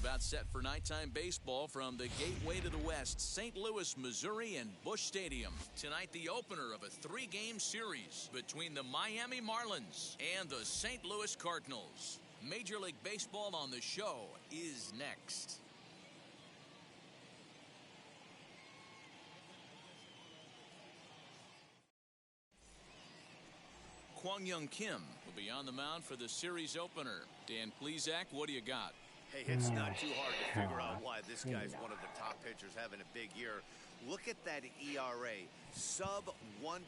about set for nighttime baseball from the gateway to the west, St. Louis, Missouri, and Busch Stadium. Tonight, the opener of a 3-game series between the Miami Marlins and the St. Louis Cardinals. Major League Baseball on the show is next. Kwang Young Kim will be on the mound for the series opener. Dan Plesac, what do you got? Hey, it's not too hard to figure out why this guy's one of the top pitchers having a big year. Look at that ERA, sub 1.0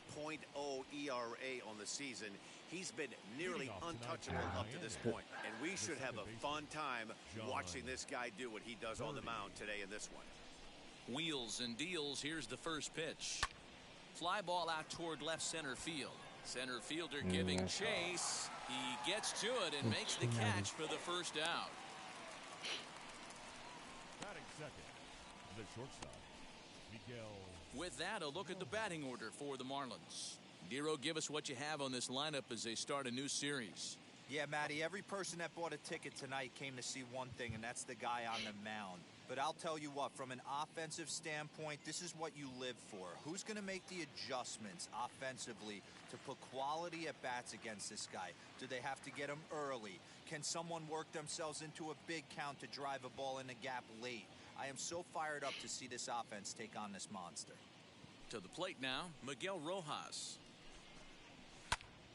ERA on the season. He's been nearly untouchable up to this point, and we should have a fun time watching this guy do what he does on the mound today in this one. Wheels and deals. Here's the first pitch. Fly ball out toward left center field. Center fielder giving chase. He gets to it and makes the catch for the first out. Batting second, the shortstop, Miguel. With that, a look at the batting order for the Marlins. Dero, give us what you have on this lineup as they start a new series. Yeah, Matty, every person that bought a ticket tonight came to see one thing, and that's the guy on the mound. But I'll tell you what, from an offensive standpoint, this is what you live for. Who's going to make the adjustments offensively to put quality at bats against this guy? Do they have to get him early? Can someone work themselves into a big count to drive a ball in the gap late? I am so fired up to see this offense take on this monster. To the plate now, Miguel Rojas.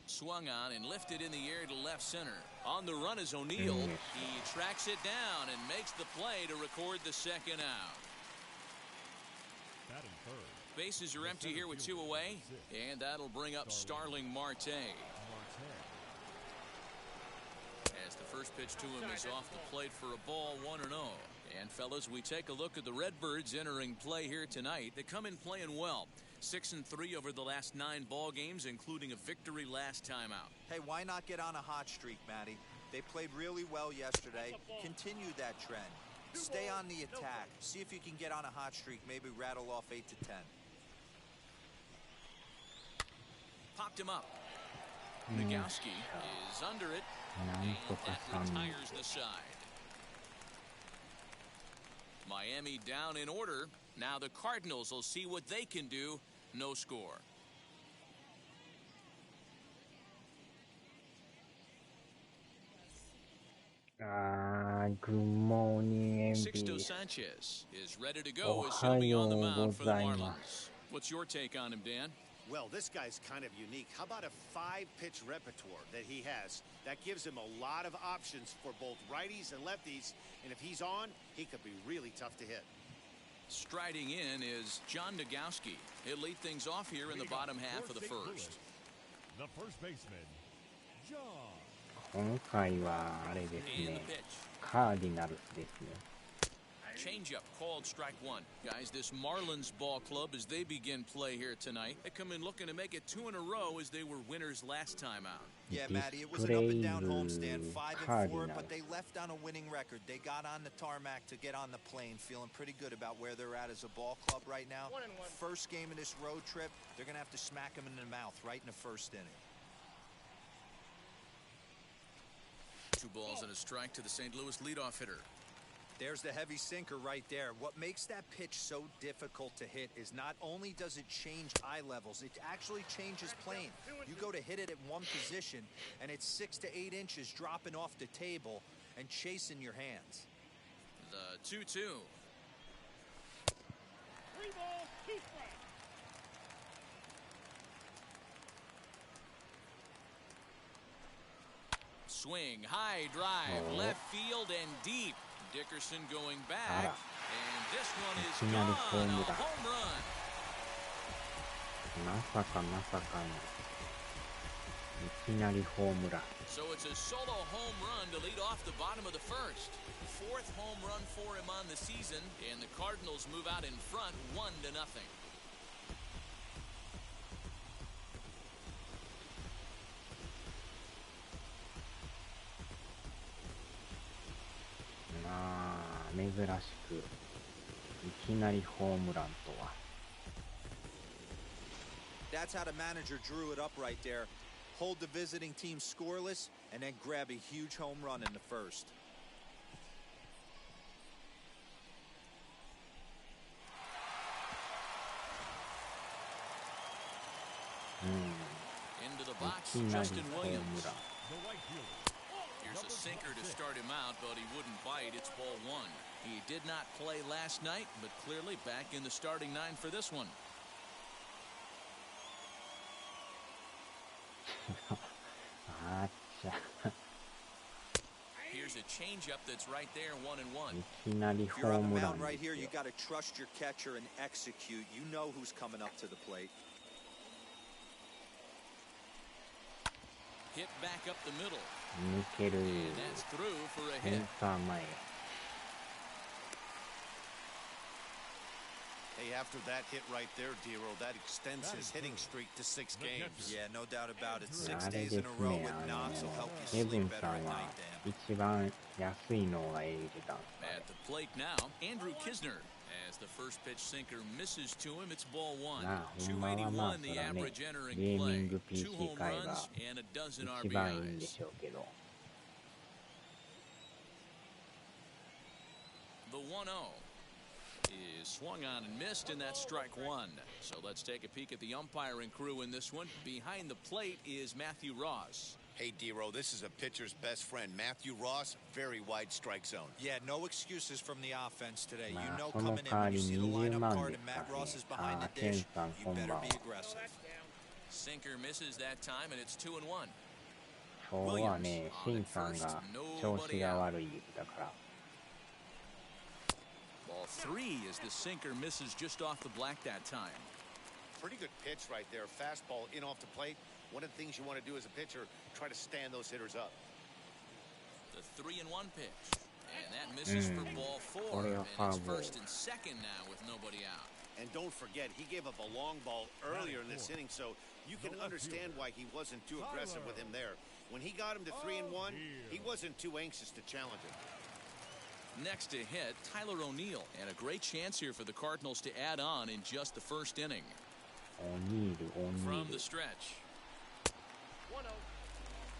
Swung on and lifted in the air to left center. On the run is O'Neill. He tracks it down and makes the play to record the second out. Batting third. Bases are empty here with 2 away, and that'll bring up Starling Marte. As the first pitch to him is off the plate for a ball, 1-0. And fellas, we take a look at the Redbirds entering play here tonight. They come in playing well. 6-3 over the last 9 ball games, including a victory last time out. Hey, why not get on a hot streak, Matty? They played really well yesterday. Continue that trend. Stay on the attack. See if you can get on a hot streak. Maybe rattle off 8 to 10. Popped him up. Nagowski is under it. And that retires the side. Miami down in order. Now the Cardinals will see what they can do. No score. Good morning, Sixto Sanchez is ready to go as he'll be on the mound for the Marlins. What's your take on him, Dan? Well, this guy's kind of unique. How about a 5-pitch repertoire that he has? That gives him a lot of options for both righties and lefties, and if he's on, he could be really tough to hit. Striding in is John Nagowski. He'll lead things off here in the bottom half of the first. The first baseman, John. 今回はあれですね。カーディナルスですね。Changeup called strike 1. Guys, this Marlins ball club, as they begin play here tonight, they come in looking to make it 2 in a row as they were winners last time out. Yeah, Matty, it was an up-and-down homestand, 5-4, but they left on a winning record. They got on the tarmac to get on the plane, feeling pretty good about where they're at as a ball club right now. First game of this road trip, they're going to have to smack them in the mouth right in the first inning. 2 balls and a strike to the St. Louis leadoff hitter. There's the heavy sinker right there. What makes that pitch so difficult to hit is not only does it change eye levels, it actually changes plane. You go to hit it at one position, and it's 6 to 8 inches dropping off the table and chasing your hands. The 2-2. 3 balls, 2 strikes. Swing, high drive, left field and deep. Dickerson going back, and this one is gone, a home run. まさかまさかのいきなりホームラン。 So it's a solo home run to lead off the bottom of the first. 4th home run for him on the season, and the Cardinals move out in front 1-0. Ah, 珍しくいきなりホームランとは。 That's how the manager drew it up right there. Hold the visiting team scoreless and then grab a huge home run in the first. box, いきなり Justin ホーム Williams. ラン。 The right fielder. Here's a sinker to start him out, but he wouldn't bite. It's ball one. He did not play last night, but clearly back in the starting nine for this one. あっちゃ。 Here's a changeup that's right there, 1-1. いきなり If ホ you're ー on the ムラ mound ン right で here, す you よ。 got to trust your catcher and execute. You know who's coming up to the plate. Hit back up the middle. 抜ける。 And that's through for a セ hit. ンター前。 Hey, after that hit right there, Dero, that extends his hitting streak to 6 games. Yeah, no doubt about it. あ 6 れ days で in す a row ね、 with knocks will help you エブ sleep ン better さ at んは night, Dan. 一番安いのが入れてたんですか At the plate now, Andrew Kisner. As the first pitch sinker misses to him, it's ball one. まあ、ほんまはまあ、 281 そ the らね、 average entering ゲーミン play. グ 2 PC home 界が runs and a dozen 一番いいんで RBIs. しょうけど。 The 1-0 is swung on and missed, and that's strike one. So let's take a peek at the umpiring crew in this one. Behind the plate is Matthew Ross. Hey, Dero, this is a pitcher's best friend. Matthew Ross, very wide strike zone. Yeah, no excuses from the offense today. You まあ、 know その coming in 代わ when り you see the 20 lineup 万 card で and すか Matt ね。 Ross is あ behind あ、 the ケン dish. さん、 You こんば better んは。 be aggressive. Sinker misses that time, and it's 2-1. 今日はね、シンさんが調子が悪いだから。 Ball three as the sinker misses just off the black that time. Pretty good pitch right there. Fastball in off the plate. One of the things you want to do as a pitcher, try to stand those hitters up. The 3-1 pitch. And that misses for ball four. And it's first and second now with nobody out. And don't forget, he gave up a long ball earlier in this inning, so you can understand why he wasn't too aggressive with him there. When he got him to 3-1, he wasn't too anxious to challenge him. Next to hit, Tyler O'Neill. And a great chance here for the Cardinals to add on in just the first inning. オニール、オニー From ル the。stretch.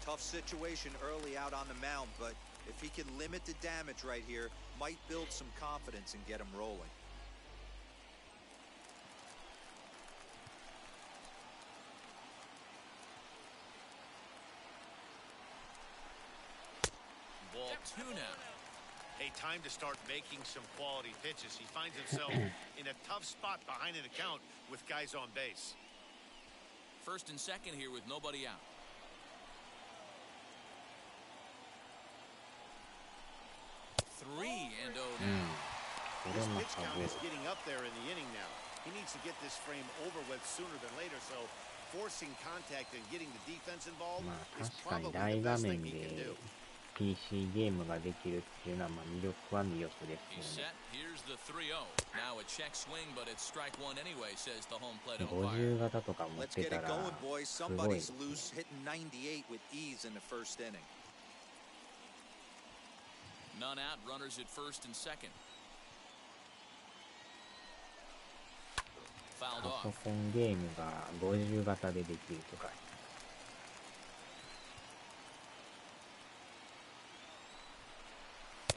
Tough situation early out on the mound, but if he can limit the damage right here, might build some confidence and get him rolling. Ball two now. Hey, time to start making some quality pitches. He finds himself in a tough spot behind an account with guys on base. First and second here with nobody out. 3-0 now. こ His れも pitch サ count ブ is getting up there in the inning now. He needs to get this frame over with sooner than later, so forcing contact and getting the defense involved ま is あ確か probably に the 大画 best 面 thing he can で do. PC ゲームができるっていうのはまあ魅力は魅力で He's すよね。 set. Here's the 3-0. Now a check swing, but it's strike one anyway, says the home plate umpire. 50型とか持っ Let's て get た it ら going, boys. すごい Somebody's loose, hitting 98 with ease in the first inning. None out. Runners at first and second. Fouled パソ off. コンゲームが50型でできるとか。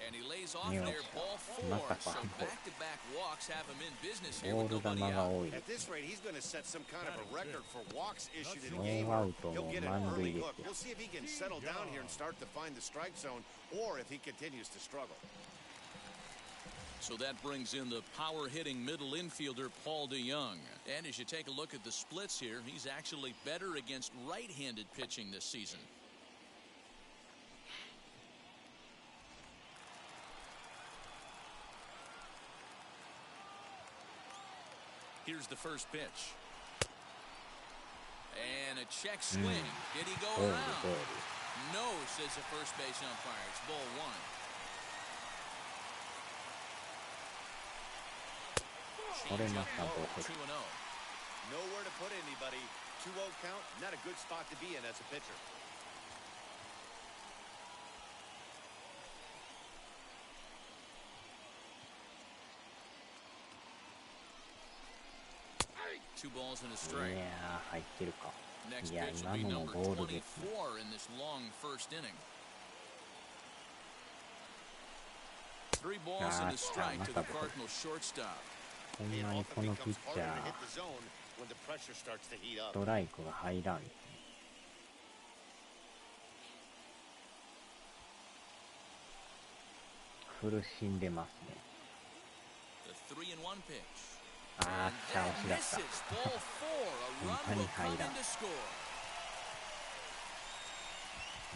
And he lays off Yeah. there. Ball four. So back-to-back walks have him in business here ボ with ール球 nobody が out. 多いで At す。 this rate, he's going to set some kind of a record for walks issued in a ノ game. ーアウト He'll の get an 満 early 塁で look. すよ We'll see if he can settle down here and start to find the strike zone, or if he continues to struggle. So that brings in the power-hitting middle infielder Paul DeYoung. And as you take a look at the splits here, he's actually better against right-handed pitching this season. Here's the first pitch. And a check swing. Did he go ボール、ボー around? ル。 No, says the first base umpire. It's ball one. Change up low, 2-0. Nowhere to put anybody. 2-0 count, not a good spot to be in as a pitcher. Two balls and a い strike. やー、入ってるか。 Next いや、 pitch 今 will be のも number ボールですね。 24 in this long first inning. 3 balls and a strike to the Cardinals shortstop. ほん It まに often この becomes ピッチャ harder to ー、 hit the zone when the pressure starts to heat ス up. トライクが入らんですね。苦しんでますね。The 3-1 pitch. あーっちゃ惜しだった。 Misses ball 4. A run will come in to score.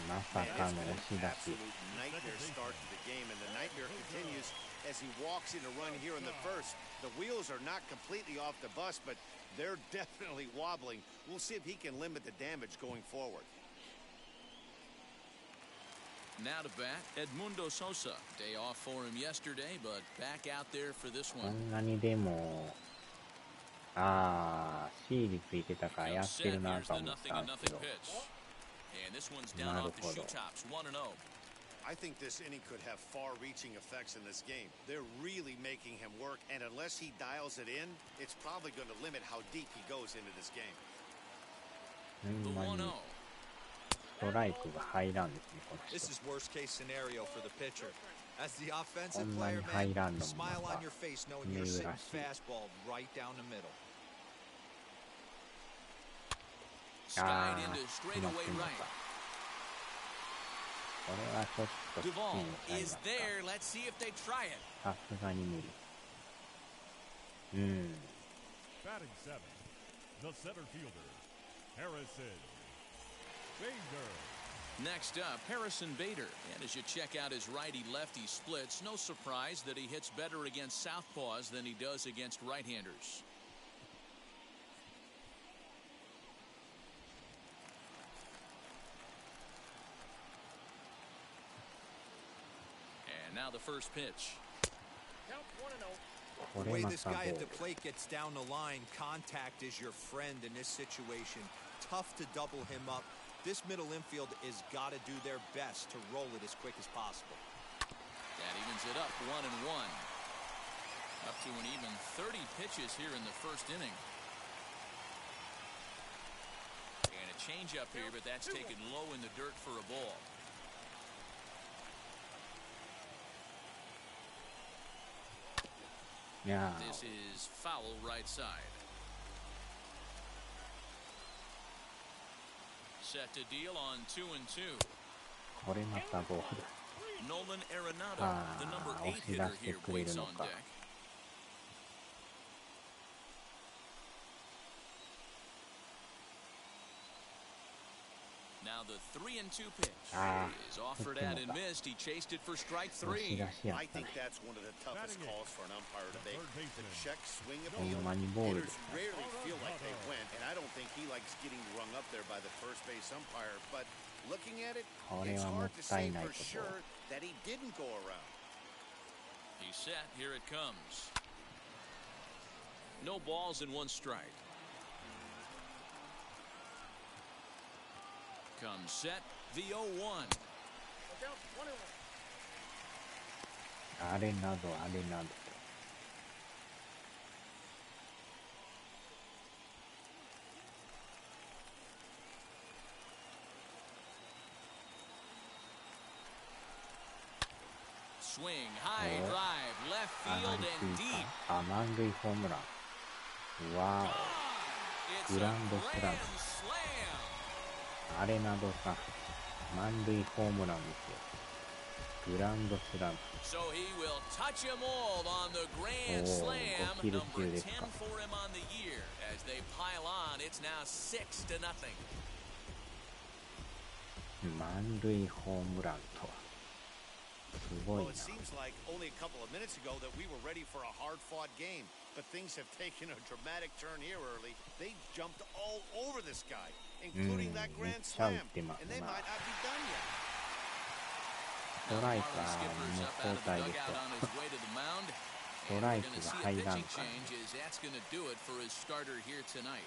まさ Man, か it's の been 押 an し出し。 absolute nightmare start to the game, and the nightmare continues as he walks in a run here in the first. The wheels are not completely off the bus, but they're definitely wobbling. We'll see if he can limit the damage going forward. Now to bat, Edmundo Sosa. Day off for him yesterday, but back out there for this こ one. んなにでも、あー、C についてたからや Comes ってる set. な Here's と the 思ったん nothing で and すけ nothing ど。 pitch. And this one's down off the shoe tops, 1-0. I think this inning could have far-reaching effects in this game. They're really making him work, and unless he dials it in, it's probably going to limit how deep he goes into this game. ほ The んまに 1-0. ストライクが入らんですね、この This 人。 is worst case scenario for the pitcher. As the こ offensive んな player, に入ら man, んのも smile ま on た your face knowing you're 珍 sitting しい。 fastball right down the middle. Skied Ah, into straightaway right. これはちょっときつい Duvall のちゃいま is すか。 there. Let's see if they try it. さすがに無理。うん。 Batting seventh, the center fielder, Harrison Bader. Next up, Harrison Bader. And as you check out his righty-lefty splits, no surprise that he hits better against southpaws than he does against right-handers. And now the first pitch. Count 1-0. こ The れ way ま this たボ guy ー at the ル。 plate gets down the line, contact is your friend in this situation. Tough to double him up. This middle infield is got to do their best to roll it as quick as possible. That evens it up 1-1. Up to an even 30 pitches here in the first inning. And a changeup here, but that's taken low in the dirt for a ball. Yeah. This is foul right side. Set to deal on 2-2. これまたボール。 Nolan Arenado, Ah, the number 8 押し出 hitter して here, くれる waits の on か。 deck. Now the 3-2 pitch Ah, is offered it's at in and the- missed. He chased it for strike 押し 3. 出しやっ I た think ね。 that's one of the toughest Batting calls for an umpire to make. third baseman. The check swing ほん appeal. まにボール Hitters ですね。 rarely feel like they went, and I don't think he likes getting rung up there by the first base umpire. But looking at it, これ it's はもっ hard to た say いない for こと。 sure that he didn't go around. He's set. Here it comes. No balls and one strike. Comes set. The 0-1. Count 1-1. あれなどあれなど。Swing, high Oh. drive, left 上が field り and すぎ deep. た。あ、満塁ホームラン。わ It's a Grand grand slam. slam. あ、アレナドさん。満塁ホームランですよ。グランドスラム。 So he will touch him all on the grand Oh, slam. 5キル Number 級 10 ですか。 for him on the year. As they pile on, it's now 6-0. 満塁ホームランとは。すごい Well, な it。seems like only a couple of minutes ago that we were ready for a hard-fought game, but things have taken a dramatic turn here early. They jumped all over this guy, including that grand slam, and they might not be done yet. ストライク Marlin は skippers もう up out 交 of the 代です dugout わ。 on his way to the mound. スト And ラ we're イ going ク to が see a 入らん pitching から。 change as that's going to do it for his starter here tonight.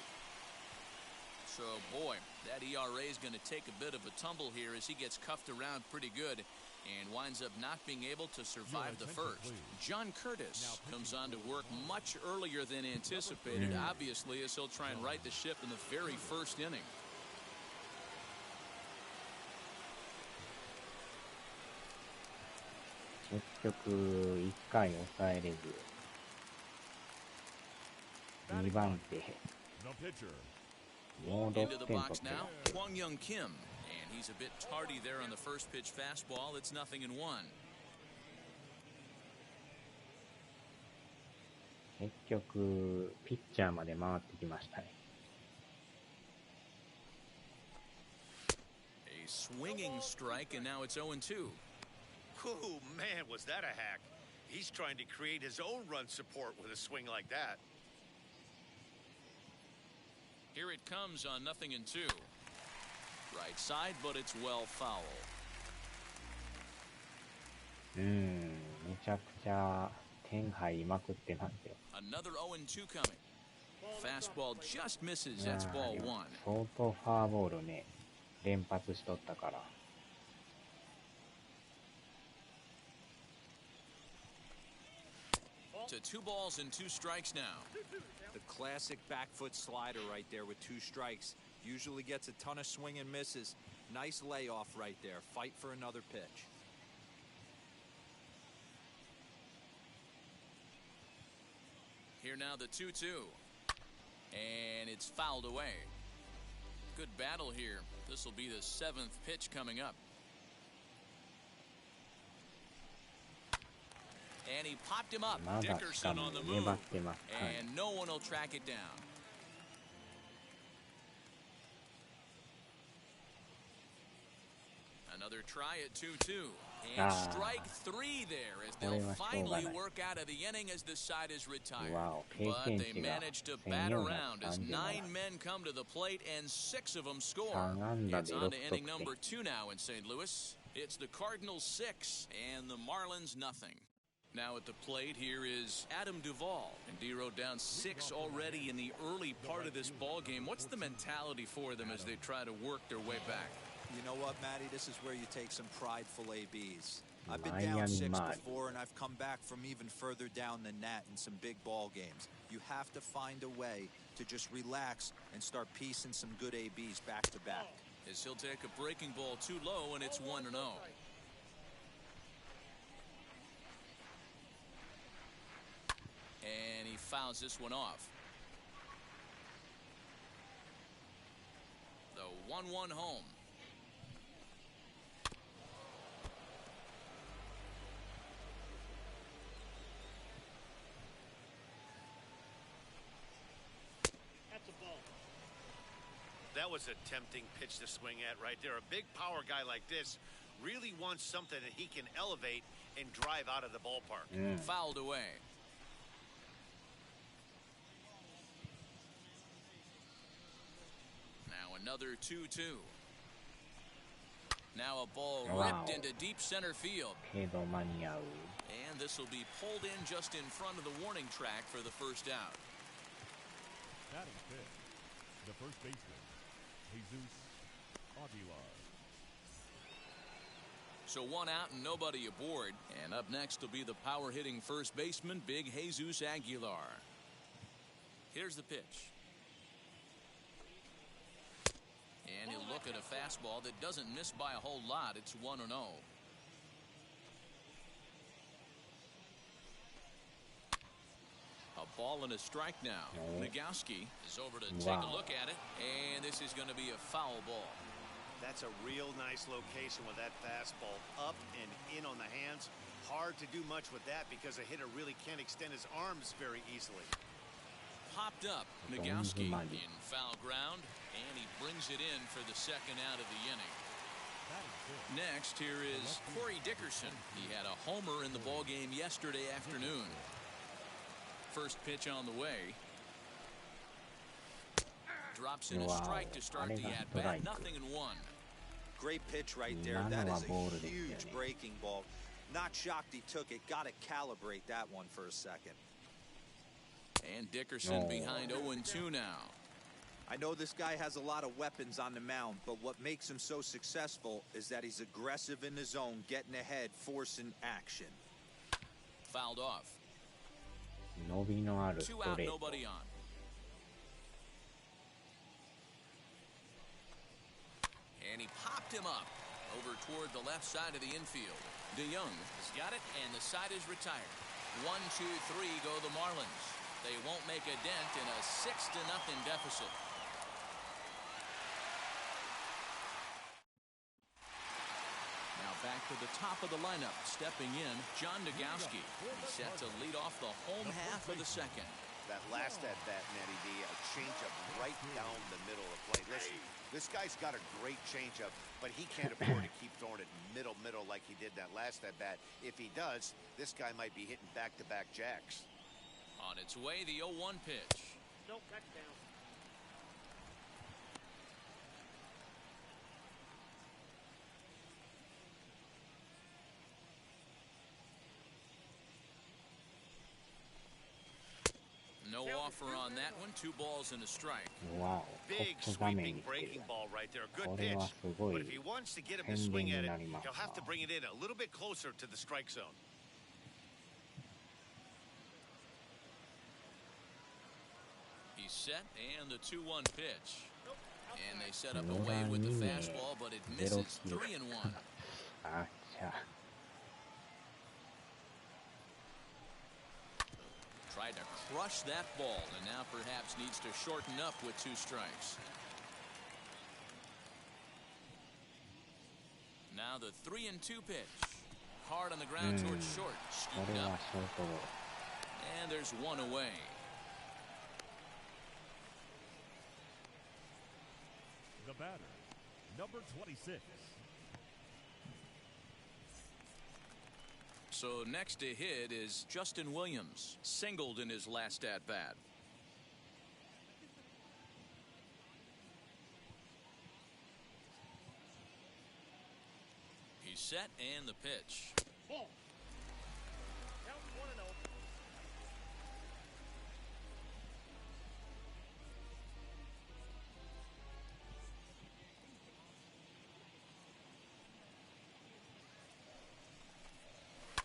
So, boy, that ERA is going to take a bit of a tumble here as he gets cuffed around pretty good and winds up not being able to survive the first. John Curtis comes on to work much earlier than anticipated, obviously, as he'll try and right the ship in the very first inning. 結局、1回抑えれず、2番手、 The pitcher, もう6 Into the 点取 box ってま now, す。 Kwang Young Kim. And he's a bit tardy there on the first pitch fastball. It's 0-1. 結局ピッチャーまで回ってきましたね。A swinging strike, and now it's 0-2. Ooh, man, was that a hack. He's trying to create his own run support with a swing like that. Here it comes on 0-2. Right side, but it's well foul. めちゃくちゃ点入りまくってますよ。 Another 0-2 coming. Fastball just misses. That's ball 1. 相当フォアボールね、連発しとったから。To 2 balls and 2 strikes now. The classic back foot slider right there with 2 strikes. Usually gets a ton of swing and misses. Nice layoff right there. Fight for another pitch. Here now the 2-2. And it's fouled away. Good battle here. This will be the 7th pitch coming up. And he popped him up. まだしか Dickerson も on the 粘 move. ってます。はい。 And no one will track it down. Another try at 2-2. And strike 3 there as they'll finally work out of the inning as the side is retired. But they managed to bat around as 9 men come to the plate and 6 of them score. It's on to inning number 2 now in St. Louis. It's the Cardinals 6 and the Marlins nothing. Now at the plate here is Adam Duvall, and D-Row down 6 already in the early part of this ball game. What's the mentality for them as they try to work their way back? You know what, Matty? This is where you take some prideful ABs. I've been down 6 before, and I've come back from even further down than that in some big ball games. You have to find a way to just relax and start piecing some good ABs back to back. As he'll take a breaking ball too low, and it's 1-0. And he fouls this one off. The 1-1 home. That's a ball. That was a tempting pitch to swing at right there. A big power guy like this really wants something that he can elevate and drive out of the ballpark. Fouled away. Now another 2-2. Now a ball ripped into deep center field. けど間に合う。 And this will be pulled in just in front of the warning track for the first out. Batting fifth, the first baseman, Jesus Aguilar. So 1 out and nobody aboard. And up next will be the power-hitting first baseman, Big Jesus Aguilar. Here's the pitch. And he'll look at a fastball that doesn't miss by a whole lot. It's 1-0. A ball and a strike now. Nagowski is over to take a look at it. And this is going to be a foul ball. That's a real nice location with that fastball up and in on the hands. Hard to do much with that because a hitter really can't extend his arms very easily. Popped up. Nagowski in foul ground, and he brings it in for the second out of the inning. Next, here is Corey Dickerson. He had a homer in the ballgame yesterday afternoon. First pitch on the way. Drops in a strike to start the at-bat. 0-1. Great pitch right there. That is a huge breaking ball. Not shocked he took it. Got to calibrate that one for a second. And Dickerson behind 0-2 now. I know this guy has a lot of weapons on the mound, but what makes him so successful is that he's aggressive in the zone, getting ahead, forcing action. Fouled off. 伸びのあるス 2 ト out, レート。 nobody on. And he popped him up over toward the left side of the infield. DeYoung has got it, and the side is retired. 1-2-3 go the Marlins. They won't make a dent in a 6-0 deficit. Now back back to the top of the lineup. Stepping in, John Nagowski. He's set to lead off the home half of the second. That last at-bat, Matty D, a changeup right down the middle of the plate. Listen, this guy's got a great changeup, but he can't afford to keep throwing it middle like he did that last at-bat. If he does, this guy might be hitting back-to-back jacks. On its way, the 0-1 pitch. Nope, that's down. No offer on that one. 2 balls and a strike. Wow. Big トップ画面 sweeping に来てる breaking ball right there. Good これ pitch. はすご But い if he wants to get him to 片鱗 swing に at it, なります he'll have to な bring it in a little bit closer to the strike zone. He's set, and the 2-1 pitch. And they set up away with the fastball, but it misses. 3-1. あっちゃ Tried to crush that ball, and now perhaps needs to shorten up with 2 strikes. Now the 3-2 pitch. Hard on the ground towards short. こ Scooped れは up. ショートゴロ And there's 1 away. The batter, number 26. So next to hit is Justin Williams. Singled in his last at-bat. He's set, and the pitch. Ball. Count 1-0.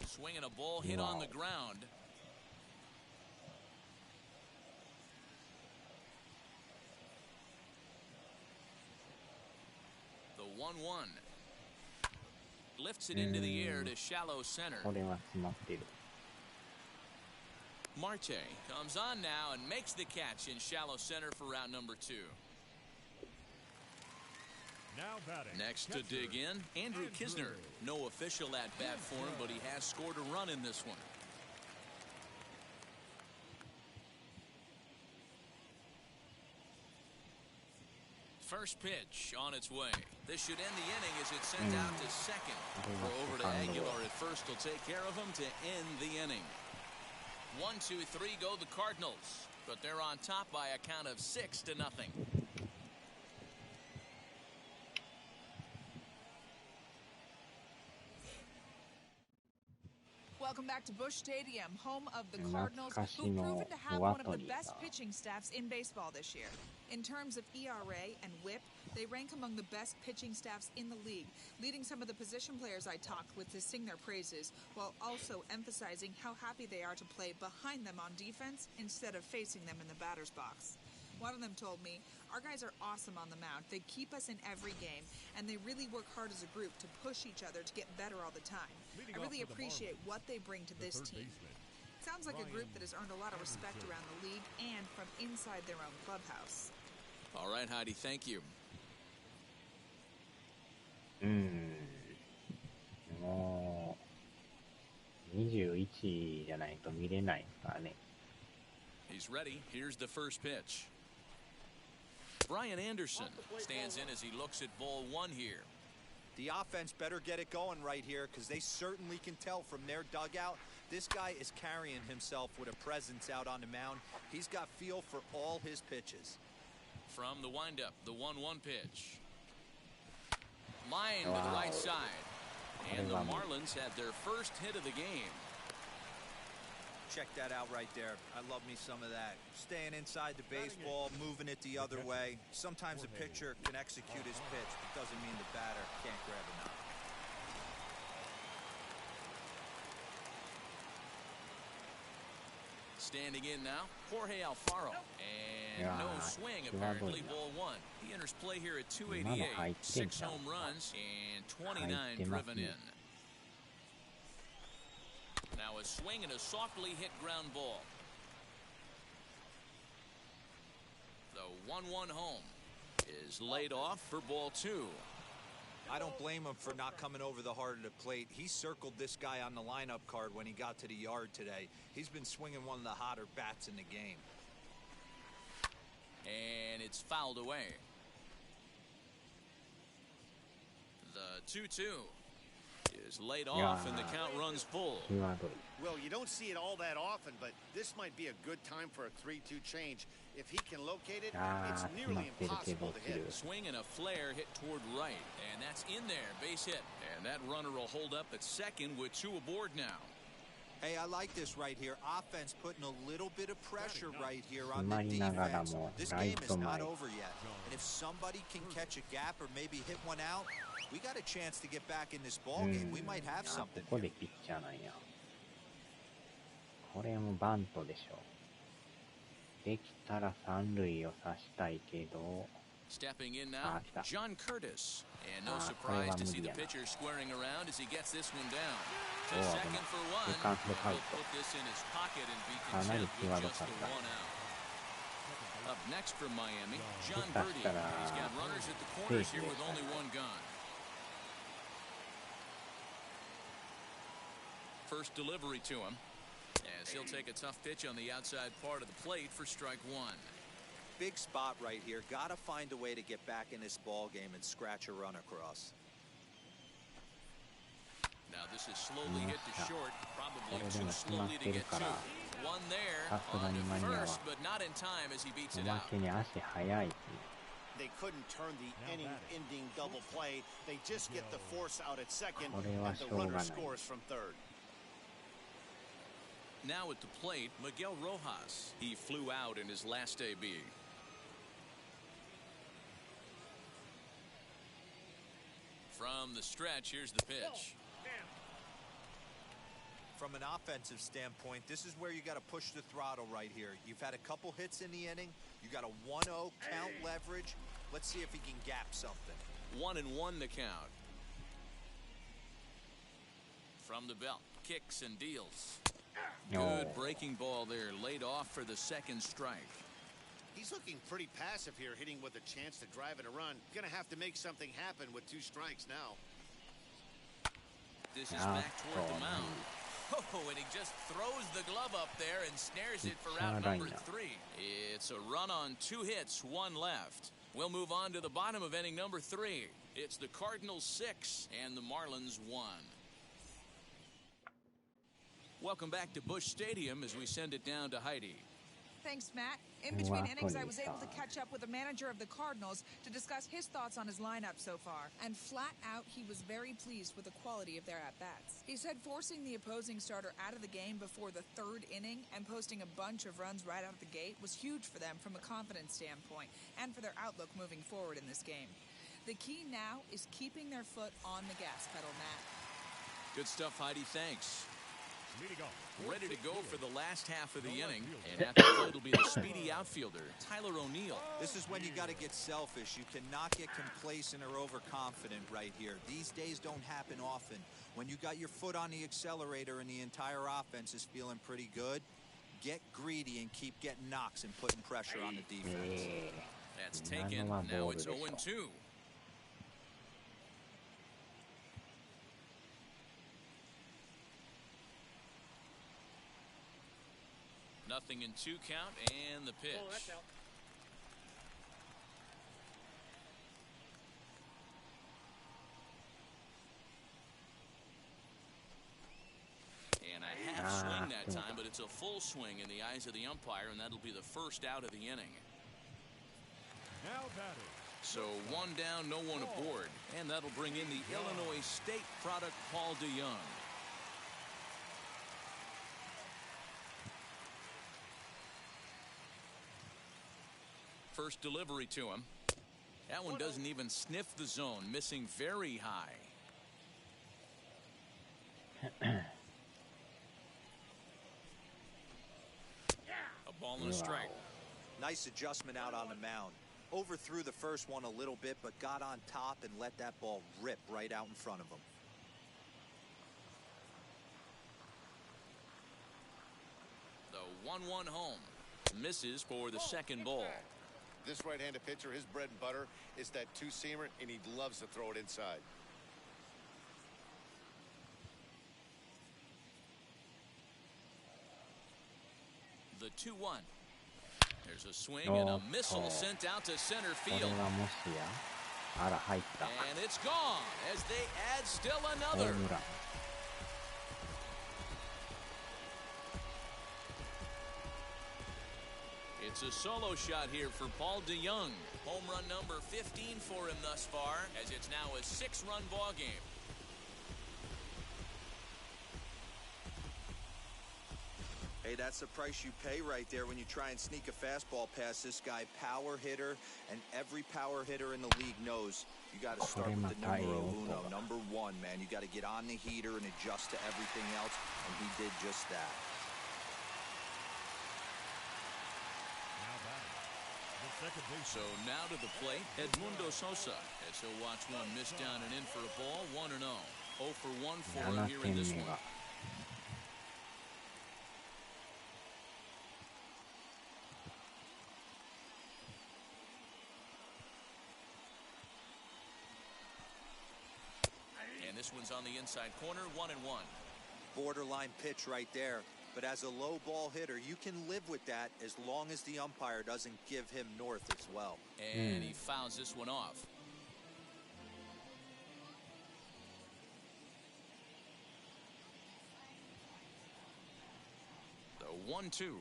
Swinging a ball hit on the ground. The 1-1. Lifts it into the air to shallow center. これは詰まってる Marte comes on now and makes the catch in shallow center for route number 2. Now batting. Next to dig in, Andrew Kisner. No official at-bat for him, but he has scored a run in this one. First pitch on its way. This should end the inning as it's sent out to second. Throw over to Aguilar at first will take care of him to end the inning. 1, 2, 3 go the Cardinals, but they're on top by a count of 6-0. Welcome back to Busch Stadium, home of the Cardinals, 懐かし who've の proven to have お one of 後 the に best な pitching staffs in baseball this year. In terms of ERA and WHIP, they rank among the best pitching staffs in the league, leading some of the position players I talked with to sing their praises, while also emphasizing how happy they are to play behind them on defense instead of facing them in the batter's box. One of them told me, "Our guys are awesome on the mound. They keep us in every game, and they really work hard as a group to push each other to get better all the time. Leading I off really for the appreciate Marlins, what they bring to the this third team." baseman. Sounds like a group that has earned a lot of respect around the league and from inside their own clubhouse. All right, Heidi, thank you. もう21じゃないと見れないですからね He's ready. Here's the first pitch. Brian Anderson stands in as he looks at ball 1 here. The offense better get it going right here because they certainly can tell from their dugout this guy is carrying himself with a presence out on the mound. He's got feel for all his pitches. From the windup, the 1-1 pitch. Line to the right side. And the Marlins had their first hit of the game. Check that out right there. I love me some of that. Staying inside the baseball, moving it the other way. Sometimes a pitcher can execute his pitch, but doesn't mean the batter can't grab enough. Standing in now, Jorge Alfaro. And no swing, apparently, ball 1. He enters play here at 288. 6 home runs and 29 driven in. Now a swing and a softly hit ground ball. The 1-1 home is laid off for ball 2. I don't blame him for not coming over the heart of the plate. He circled this guy on the lineup card when he got to the yard today. He's been swinging one of the hotter bats in the game. And it's fouled away. The 2-2 is laid off, and the count runs full. Well, you don't see it all that often, but this might be a good time for a 3-2 change. If he can locate it, it's nearly impossible to hit. Swing and a flare hit toward right, and that's in there, base hit. And that runner will hold up at second with 2 aboard now. Hey, I like this right here. Offense putting a little bit of pressure right here on the defense. This game is not over yet. And if somebody can catch a gap or maybe hit one out, we got a chance to get back in this ball game. We might have something. ここでピッチャーなんや。これもバントでしょ。できたら三塁を刺したいけど。Stepping in now, John Curtis. And no surprise to see the pitcher squaring around as he gets this one down. To second for one. He'll put this in his pocket and be content with just the 1 out. Up next from Miami, John Birdie. He's got runners at the corners here with only 1 gone. First delivery to him, as he'll take a tough pitch on the outside part of the plate for strike 1. Big spot right here. Got to find a way to get back in this ball game and scratch a run across. Now this is slowly hit to short, probably too slowly to get to. One there on to first, but not in time as he beats it out. They couldn't turn the inning-ending double play. They just get the force out at second, and the runner scores from third. Now at the plate, Miguel Rojas. He flew out in his last AB. From the stretch, here's the pitch. From an offensive standpoint, this is where you got to push the throttle right here. You've had a couple hits in the inning. You got a 1-0 count leverage. Let's see if he can gap something. 1-1 the count. From the belt, kicks and deals. Good breaking ball there, laid off for the second strike. He's looking pretty passive here, hitting with a chance to drive in a run. Gonna have to make something happen with 2 strikes now. This is back toward the mound. Oh, and he just throws the glove up there and snares it for out number 3. It's a run on 2 hits, 1 left. We'll move on to the bottom of inning number 3. It's the Cardinals 6 and the Marlins 1. Welcome back to Busch Stadium as we send it down to Heidi. Thanks, Matt. In between innings, I was able to catch up with the manager of the Cardinals to discuss his thoughts on his lineup so far. And flat out, he was very pleased with the quality of their at-bats. He said forcing the opposing starter out of the game before the 3rd inning and posting a bunch of runs right out of the gate was huge for them from a confidence standpoint and for their outlook moving forward in this game. The key now is keeping their foot on the gas pedal, Matt. Good stuff, Heidi. Thanks. Ready to go for the last half of the inning, and at the plate will be the speedy outfielder, Tyler O'Neill. This is when you got to get selfish. You cannot get complacent or overconfident right here. These days don't happen often. When you got your foot on the accelerator and the entire offense is feeling pretty good, get greedy and keep getting knocks and putting pressure on the defense. That's taken. Now it's 0-2. Nothing in 2 count, and the pitch. Oh, that's out. And a half swing that time, but it's a full swing in the eyes of the umpire, and that'll be the first out of the inning. Now batting. So 1 down, no one aboard, and that'll bring in the Illinois State product, Paul DeYoung. First delivery to him. That one doesn't even sniff the zone, missing very high. A ball and a strike. Nice adjustment out on the mound. Overthrew the first one a little bit, but got on top and let that ball rip right out in front of him. The 1-1 home. Misses for the second ball. This right-handed pitcher, his bread and butter is that 2-seamer, and he loves to throw it inside. 2-1. There's a swing and a missile sent out to center これ field. はもしや、あら入った。 And it's gone as they add still ホ another. ームラン。 It's a solo shot here for Paul DeYoung. Home run number 15 for him thus far, as it's now a 6-run ball game. Hey, that's the price you pay right there when you try and sneak a fastball past this guy. Power hitter, and every power hitter in the league knows you got to start with the numero uno, number one, man. You got to get on the heater and adjust to everything else, and he did just that. So now to the plate, Edmundo Sosa, as he'll watch one miss down and in for a ball, 1-0. 0 for 1 for him here in this one. And this one's on the inside corner, 1-1. Borderline pitch right there. But as a low ball hitter, you can live with that as long as the umpire doesn't give him north as well. And he fouls this one off. The 1-2.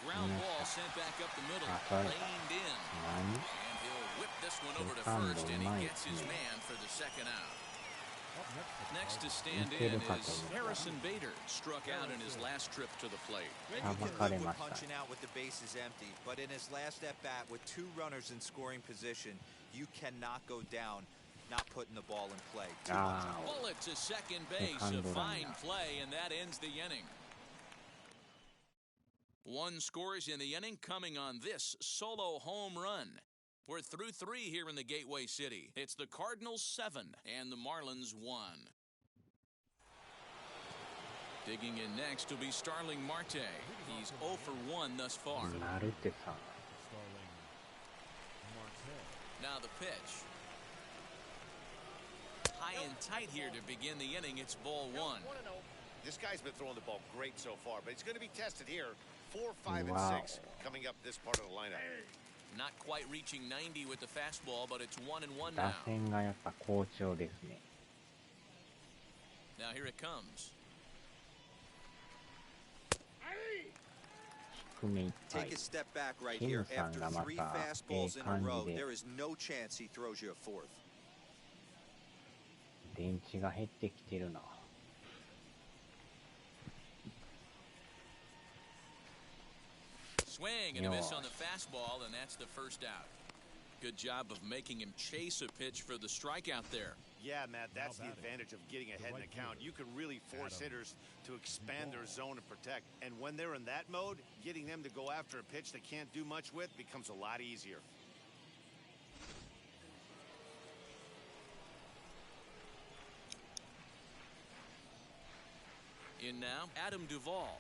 Ground ball sent back up the middle, reined in. And he'll whip this one over to first, and he gets his man for the second out. Next to stand in is Harrison Bader, struck out in his last trip to the plate. You can live with punching out with the bases empty, but in his last at-bat with 2 runners in scoring position, you cannot go down not putting the ball in play. Bullet to second base, a fine play, and that ends the inning. 1 scores in the inning coming on this solo home run. We're through 3 here in the Gateway City. It's the Cardinals 7 and the Marlins 1. Digging in next will be Starling Marte. He's 0 for 1 thus far. Now the pitch. High and tight here to begin the inning. It's ball 1. This guy's been throwing the ball great so far, but he's going to be tested here. 4, 5, and 6 coming up this part of the lineup. Not quite reaching 90 with the fastball, but it's 1-1 now. 打線がやっぱ好調ですね。 Now here it comes. 低めいっぱい。 Take a step back right キ here. ムさん After がま 3た fastballs in a 感 row, じで there is no chance he throws you a fourth. 電池が減ってきてるな。 Swing and a miss on the fastball, and that's the first out. Good job of making him chase a pitch for the strikeout there. Yeah, Matt, that's the advantage of getting ahead in the count. You can really force hitters to expand their zone and protect. And when they're in that mode, getting them to go after a pitch they can't do much with becomes a lot easier. In now, Adam Duvall.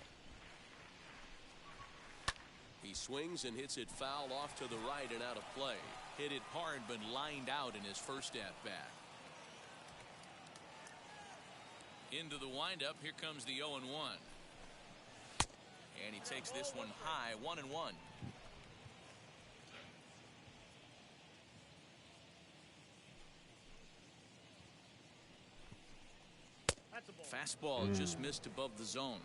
He swings and hits it foul off to the right and out of play. Hit it hard, but lined out in his first at-bat. Into the windup, here comes the 0-1. And he takes this one high, 1-1. Fastball just missed above the zone.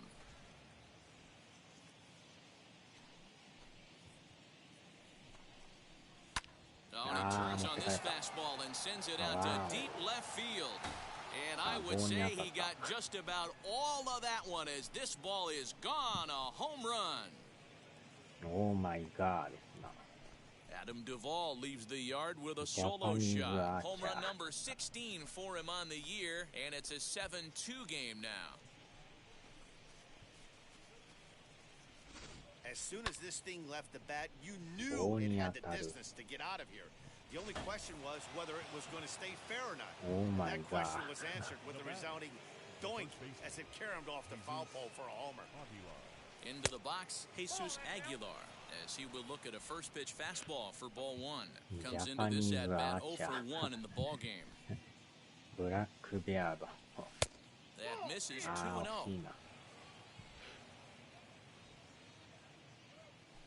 Oh, and he turns on this fastball and sends it out to deep left field. And I would say he got just about all of that one as this ball is gone. A home run. Oh my God ですな。 Adam Duvall leaves the yard with a solo shot. Home run number 16 for him on the year, and it's a 7-2 game now. As soon as this thing left the bat, you knew it had the distance to get out of here. The only question was whether it was going to stay fair or not. Oh my that question God. was answered with a resounding doink as it caromed off the foul pole for a homer. Into the box, Jesus Aguilar, as he will look at a first pitch fastball for ball 1. Comes into this at-bat 0 for 1 in the ball game. ブラックベアード。 That misses 2-0. 惜しいな。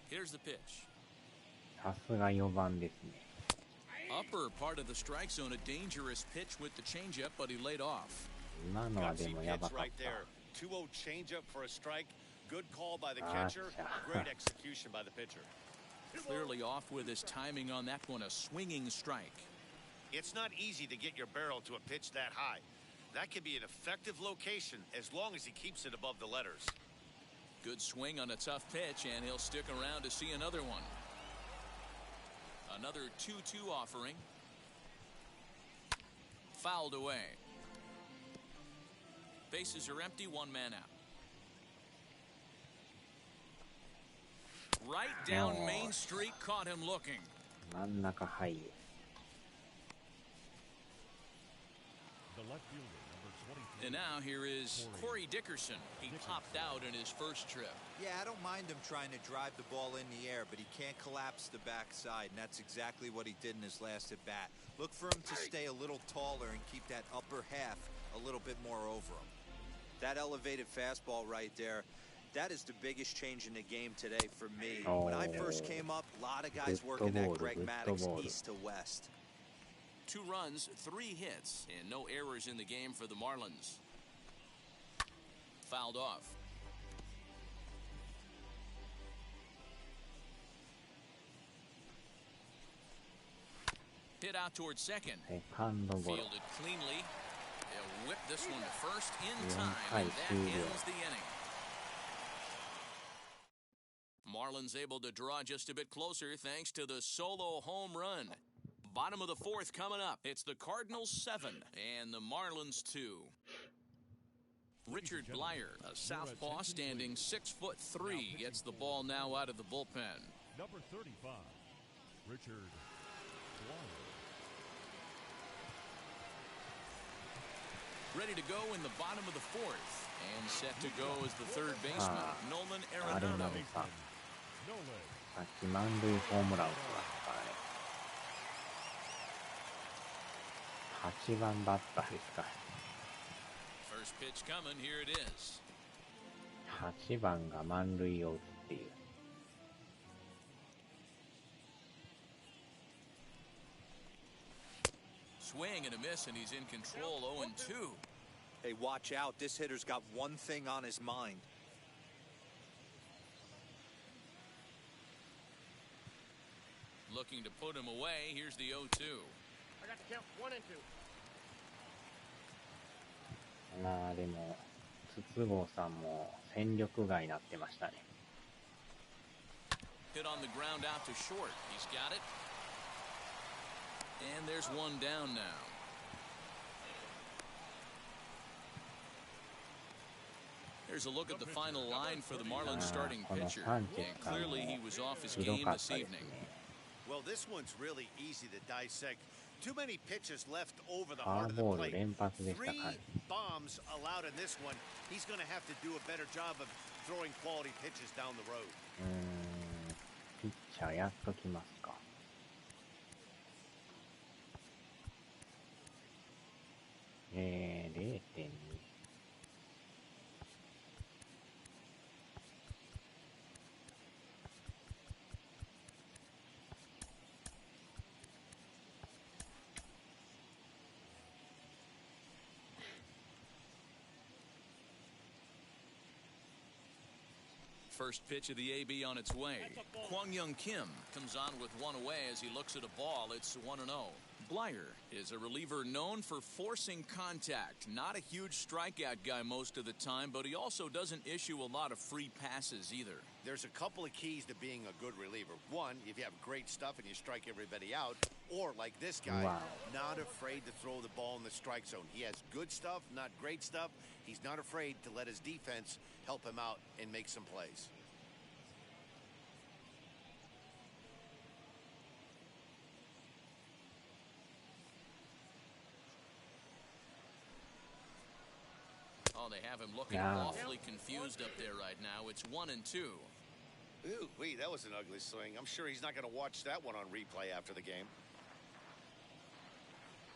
Here's the pitch. さすが4番ですね。 Upper part of the strike zone, a dangerous pitch with the changeup, but he laid off. 今のはでもやばかっ right た。 there. 2-0 changeup for a strike. Good call by the catcher. Great execution by the pitcher. Clearly off with his timing on that one, a swinging strike. It's not easy to get your barrel to a pitch that high. That could be an effective location as long as he keeps it above the letters. Good swing on a tough pitch, and he'll stick around to see another one. Another 2-2 offering. Fouled away. Bases are empty, one man out. Right down Main Street, caught him looking. 真ん中ハイエース。 The left fielder, number 23. And now here is Corey Dickerson. He popped out in his first trip. Yeah, I don't mind him trying to drive the ball in the air, but he can't collapse the backside, and that's exactly what he did in his last at bat. Look for him to stay a little taller and keep that upper half a little bit more over him. That elevated fastball right there, that is the biggest change in the game today for me. When I first came up, a lot of guys working that Greg Maddux east to west. 2 runs, 3 hits, and no errors in the game for the Marlins. Fouled off. Hit out towards second. セカンドゴロ。 Fielded cleanly. They'll whip this one to first in 4 time, 回 and that 終了。 ends the inning. Marlins able to draw just a bit closer thanks to the solo home run. Bottom of the 4th coming up. It's the Cardinals 7 and the Marlins 2. Richard Blyer, a southpaw standing 6'3", gets the ball now out of the bullpen. Number 35, Richard Blyer. Ready to go in the bottom of the 4th. And set to go as the third baseman, Nolan Arenado. さ Nolan. っき満塁ホームラン打ちましたからね。8番バッターですか。 First pitch coming, here it is. 8番が満塁を打つっていう。 Swing and a miss, and he's in control, 0-2. Hey, watch out. This hitter's got one thing on his mind. Looking to put him away. Here's the 0-2. I got the count 1 and 2. まあでも筒香さんも戦力外になってましたね。 Hit on the ground out to short. He's got it. And there's one down now. Here's a look at the final line for the Marlins starting pitcher. And clearly he was off his game this evening. Well, this one's really easy to dissect. Too many pitches left over the フォア heart of the ボール plate. 連発でしたか 3 らね。 bombs allowed in this one. He's going to have to do a better job of throwing quality pitches down the road. ピッチャーやっときますか。0.2。First pitch of the AB on its way. Kwang Young Kim comes on with one away as he looks at a ball. It's 1-0. Blyer is a reliever known for forcing contact. Not a huge strikeout guy most of the time, but he also doesn't issue a lot of free passes either. There's a couple of keys to being a good reliever. One, if you have great stuff and you strike everybody out, or like this guy, not afraid to throw the ball in the strike zone. He has good stuff, not great stuff. He's not afraid to let his defense help him out and make some plays. Oh, they have him looking awfully confused up there right now. It's 1-2. Ooh, wee, that was an ugly swing. I'm sure he's not going to watch that one on replay after the game.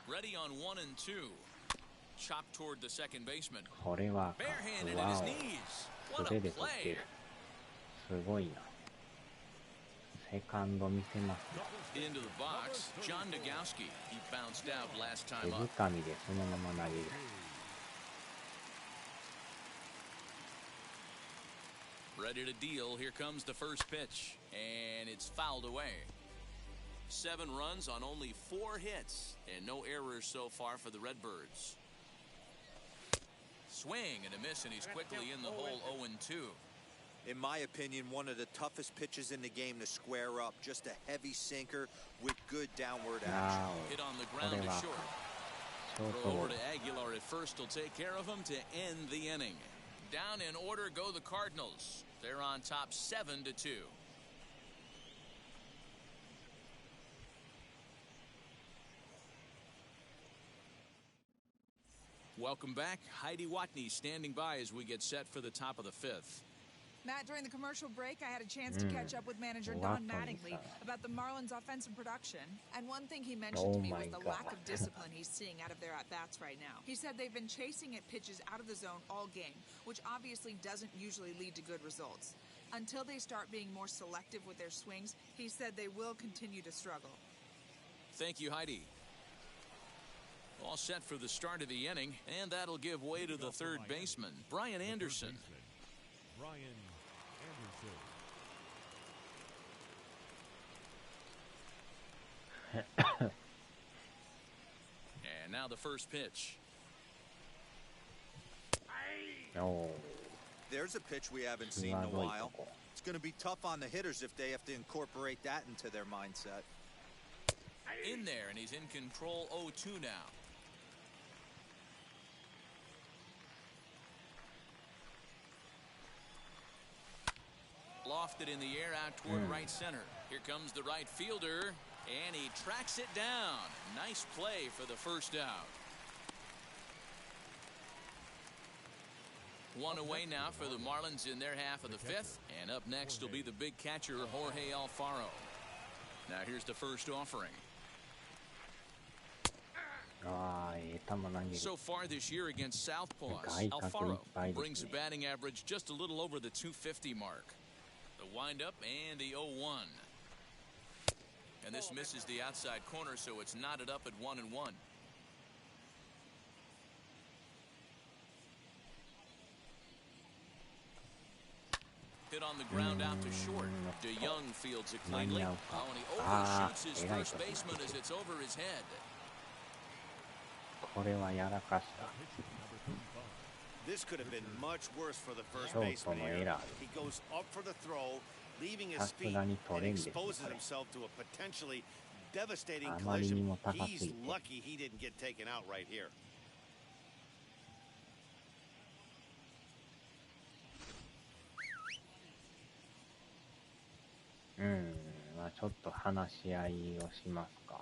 Ready on 1-2. Chopped toward the second baseman. これは Barehanded わ at his お knees. What 素手 a で取って play. る。すごいな。セカンド見せます。 Into the box, John Nagowski. He bounced out last 手 time づ up. かみでそのまま投げる。 Ready to deal. Here comes the first pitch. And it's fouled away. 7 runs on only 4 hits. And no errors so far for the Redbirds. Swing and a miss, and he's quickly in the hole 0-2. In my opinion, one of the toughest pitches in the game to square up. Just a heavy sinker with good downward あ action. ー Hit on the こ ground れ to は short. ショート Throw ゴ over ロ to Aguilar at first. Will take care of him to end the inning. Down in order go the Cardinals. They're on top 7-2. Welcome back. Heidi Watney standing by as we get set for the top of the 5th. Matt, during the commercial break, I had a chance to catch up with manager Don Mattingly about the Marlins' offensive production. And one thing he mentioned to me was the lack of discipline he's seeing out of their at-bats right now. He said they've been chasing at pitches out of the zone all game, which obviously doesn't usually lead to good results. Until they start being more selective with their swings, he said they will continue to struggle. Thank you, Heidi. All set for the start of the inning, and that'll give way to the third baseman, Brian Anderson. Brian Anderson. And now the first pitch. おー There's a pitch we haven't seen in a while. It's going to be tough on the hitters if they have to incorporate that into their mindset. In there, and he's in control 0-2 now. Lofted in the air out toward right center. Here comes the right fielder, and he tracks it down. Nice play for the first out. One away now for the Marlins in their half of the 5th, and up next will be the big catcher, Jorge Alfaro. Now here's the first offering. あー、球投げる。 So far this year against Southpaws, 外角いっ Alfaro ぱいですね。 brings a batting average just a little over the 250 mark. The windup and the 0-1. And this misses the outside corner, so it's knotted up at 1-1. Hit on the ground out to short. DeYoung fields it cleanly. Oh, and he overshoots his first baseman as it's over his head. これはやらかした。 This could have been much worse for the first ショー baseman トの here. エラー。 He goes up for the throw, leaving his さす feet がに取 and れんですね、 exposes これ。 himself to a potentially devastating あまりに collision. も高す He's ぎて。 lucky he didn't get taken out right here. まあちょっと話し合いをしますか。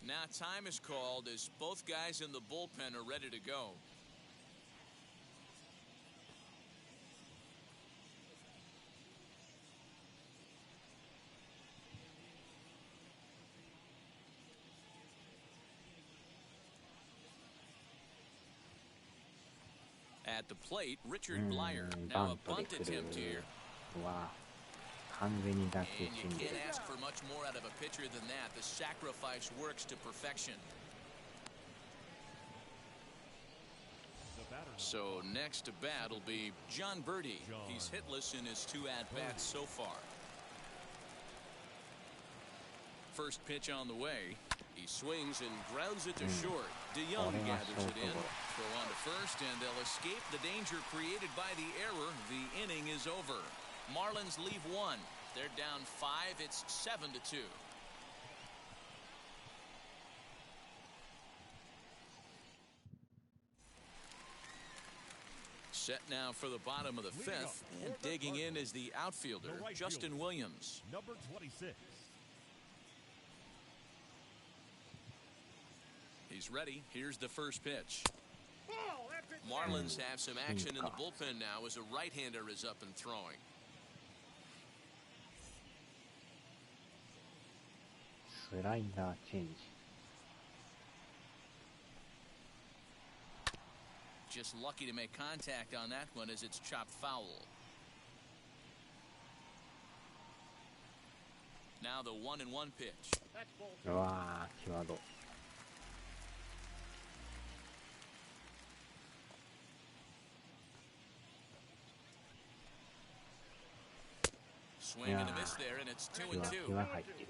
Now time is called as both guys in the bullpen are ready to go. At the plate, Richard Blyer. バ Now ン a トで bunt 来る attempt here. は完全に打球 And 死ん you でる。 can't ask for much more out of a pitcher than that. The sacrifice works to perfection. So next to bat will be John Birdie. He's hitless in his 2 at-bats so far. First pitch on the way. He swings and grounds it to short. DeYoung gathers it in. Throw on to first, and they'll escape the danger created by the error. The inning is over. Marlins leave 1. They're down 5. It's 7-2. Set now for the bottom of the 5th, and digging in is the outfielder, Justin Williams. Number 26. He's ready. Here's the first pitch. Marlins have some action in the bullpen now as a right-hander is up and throwing. スライダーチェンジ。Just lucky to make contact on that one as it's chopped foul. Now the 1-1 pitch. That's ball うわー、際ど。Swing and a miss there, and it's 2-2. 際入ってる。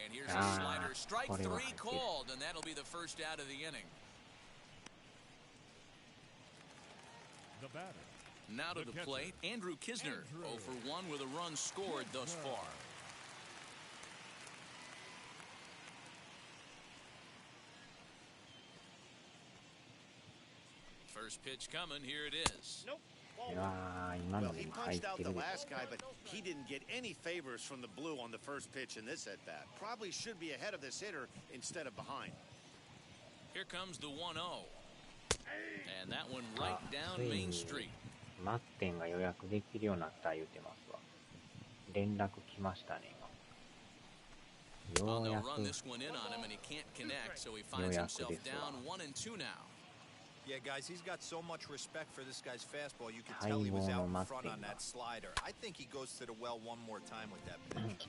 And here's a slider. Strike 3 called, and that'll be the first out of the inning. The batter. Now to the plate, Andrew Kisner, 0 for 1 with a run scored thus far. First pitch coming, here it is. Nope. いやー、今 Well, の he に入っ punched out て the るでしょ。 last guy, but he didn't get any favors from the blue on the first pitch in this at bat. Probably should be ahead of this hitter instead of behind. Here comes the 1-0. And that one right down Main Street. マッテンが予約できるようになった言うてますわ。連絡来ましたね、今。 Well, よう they'll や run く this one in on him, and he can't connect, so he finds himself down 1-2 now. Yeah, guys, he's got so much respect for this guy's fastball. You could tell he was out in front on that slider. I think he goes to the well one more time with that pitch.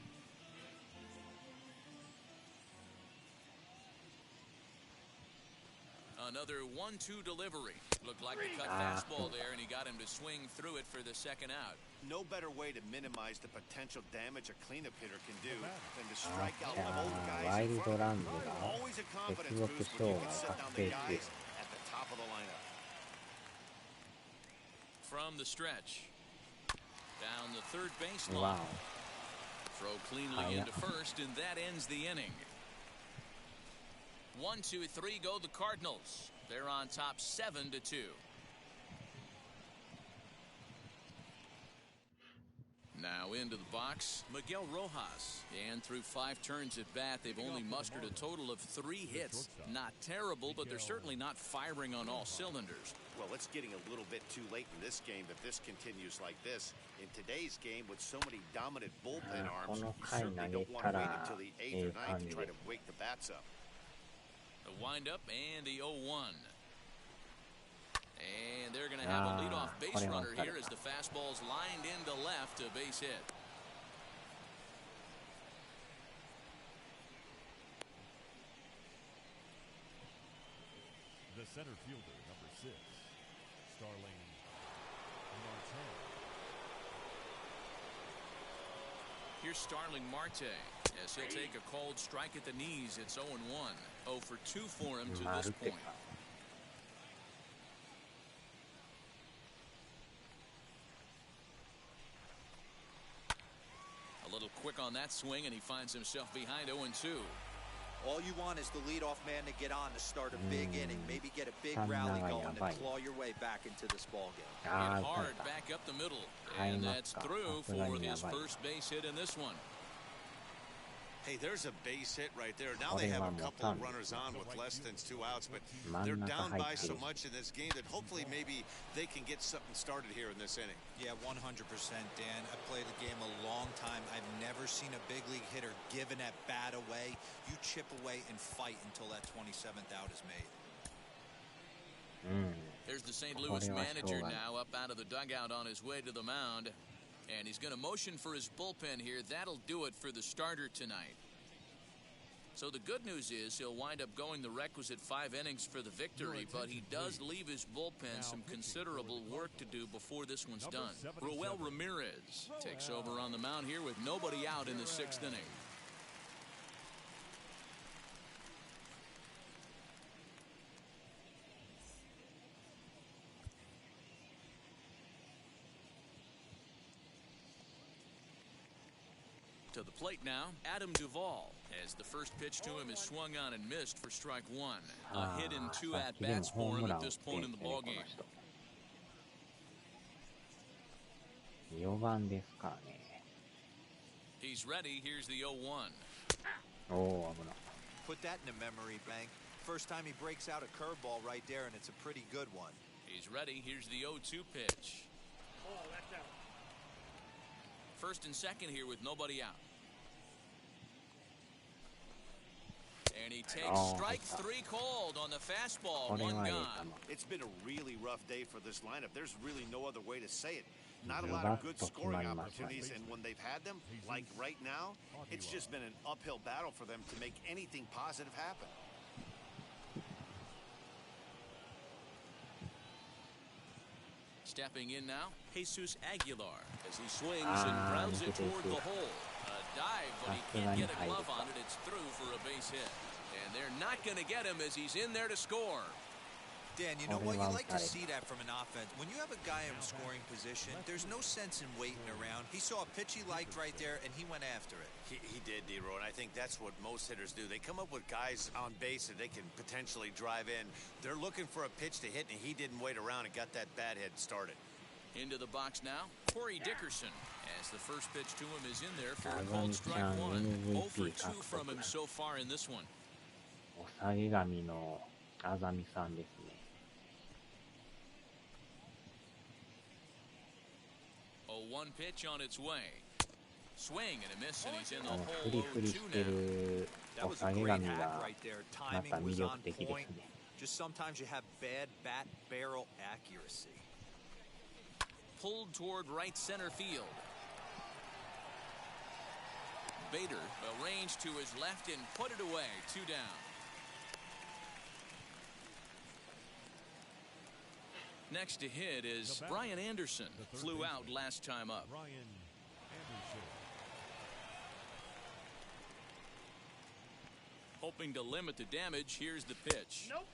Another 1-2 delivery. Looked like a cut fastball there, and he got him to swing through it for the second out. No better way to minimize the potential damage a cleanup hitter can do than to strike out both ワ guys イ in ルド front ラ of ン him. ドが Always a 接 confidence 続 boost 障 when you 害 can sit 確 down 定 the 中。 guys at the top of the lineup. From the stretch. Down the third base わ line. Throw cleanly into first, and that ends the inning. 1, 2, 3 go the Cardinals. They're on top 7-2. Now into the box, Miguel Rojas. And through 5 turns at bat, they've only mustered a total of 3 hits. Not terrible, but they're certainly not firing on all cylinders. Well, it's getting a little bit too late in this game if this continues like this. In today's game, with so many dominant bullpen arms, you certainly don't want to wait until the 8th or 9th to try to wake the bats up. The windup and the 0-1. And they're going to have a leadoff base runner here as the fastball's lined into left, a base hit. The center fielder, number 6, Starling Marte. Here's Starling Marte as he'll take a cold strike at the knees. It's 0-1. 0 for 2 for him to this point. A little quick on that swing, and he finds himself behind 0-2. All you want is the leadoff man to get on to start a big inning, maybe get a big rally going and claw your way back into this ball game. Hit hard back up the middle, and that's through for his first base hit in this one. Hey, there's a base hit right there. Now they have a couple of runners on with less than 2 outs, but they're down by so much in this game that hopefully maybe they can get something started here in this inning. Yeah, 100%, Dan. I've played the game a long time. I've never seen a big league hitter give an at-bat away. You chip away and fight until that 27th out is made. There's the St. Louis manager now up out of the dugout on his way to the mound. And he's going to motion for his bullpen here. That'll do it for the starter tonight. So the good news is he'll wind up going the requisite 5 innings for the victory, but he does leave his bullpen some considerable work to do before this one's done. Roel Ramirez takes over on the mound here with nobody out in the 6th inning. To the plate now, Adam Duvall, as the first pitch to him is swung on and missed for strike 1. A hit in 2 at-bats for him at this point in the ballgame. 4番ですからね。 He's ready. Here's the 0-1. おお、危ない。 Put that in a memory bank. First time he breaks out a curveball right there, and it's a pretty good one. He's ready. Here's the 0-2 pitch. Oh, that's out. First and second here with nobody out. And he takes strike 3 called on the fastball. これ One はいい gone. 球。 It's been a really rough day for this lineup. There's really no other way to say it. Not a lot of good scoring opportunities, and when they've had them, like right now, it's just been an uphill battle for them to make anything positive happen. Stepping in now, Jesus Aguilar as he swings and grounds it toward the hole. A dive, but he can't get a glove on it. It's through for a base hit. And they're not going to get him as he's in there to score. Dan, you know what? You like to see that from an offense. When you have a guy in scoring position, there's no sense in waiting around. He saw a pitch he liked right there, and he went after it. He did, D-Row, and I think that's what most hitters do. They come up with guys on base that they can potentially drive in. They're looking for a pitch to hit, and he didn't wait around and got that bat hit started. Into the box now, Corey Dickerson, as the first pitch to him is in there for a called strike 1. 0 for 2 from him so far in this one. お下げ髪のあざみさんですね。0-1 pitch on its way. Swing and a miss, and he's in the フリ hole フリ 0-2 して now. る That お was 下 a げ great 髪 hack が right there. ま Timing た魅 was 力 on 的で point. すね。 Just sometimes you have bad bat barrel accuracy. Pulled toward right center field. Bader arranged to his left and put it away. 2 down. Next to hit is Brian Anderson. Flew out last time up. Brian Anderson. Hoping to limit the damage, here's the pitch. Nope.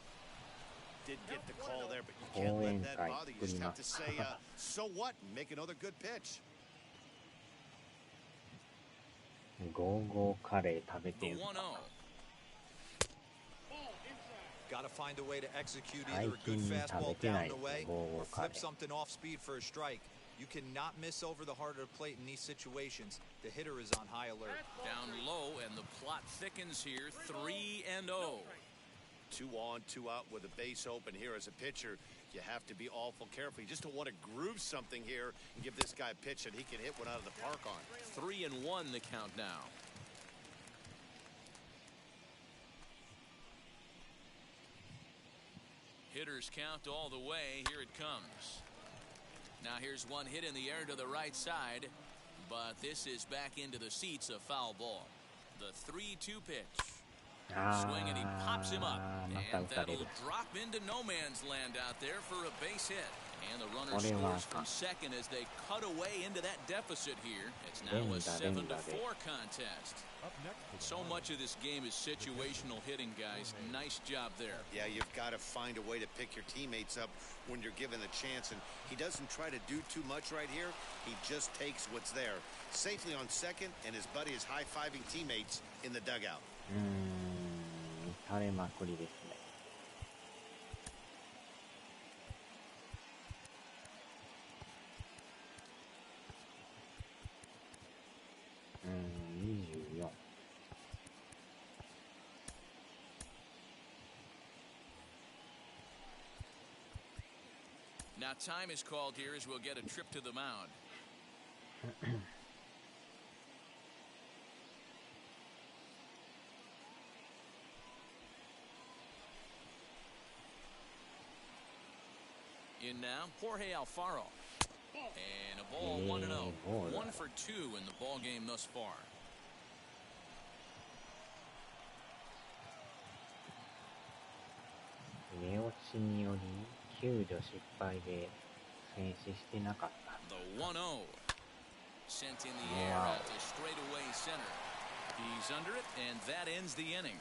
Did get the call there, but you can't let that bother you. You just have to say, so what? Make another good pitch. ゴーゴーカレー食べて The る 1-0. Got to find a way to execute either a good fastball down the way or flip something off speed for a strike. You cannot miss over the heart of the plate in these situations. The hitter is on high alert. Down low, and the plot thickens here. 3-0. 2 on, 2 out with a base open here as a pitcher. You have to be awful careful. You just don't want to groove something here and give this guy a pitch that he can hit one out of the park on. 3-1 the count now. Hitters count all the way. Here it comes. Now here's one hit in the air to the right side, but this is back into the seats, a foul ball. The 3-2 pitch. Swing, and he pops him up, and that'll drop into no man's land out there for a base hit. And the runner scores from second as they cut away into that deficit here. It's now a 7-4 contest. So much of this game is situational hitting, guys. Nice job there. Yeah, you've got to find a way to pick your teammates up when you're given the chance, and he doesn't try to do too much right here. He just takes what's there. Safely on second, and his buddy is high-fiving teammates in the dugout. 垂れまくりですね。24。Now time is called here as we'll get a trip to the mound. In now, Jorge Alfaro. And a ball 1-0. 1 for 2 in the ball game thus far. 寝落ちにより救助失敗で戦死してなかった。 The 1-0. Sent in the air out to straightaway center. He's under it, and that ends the inning.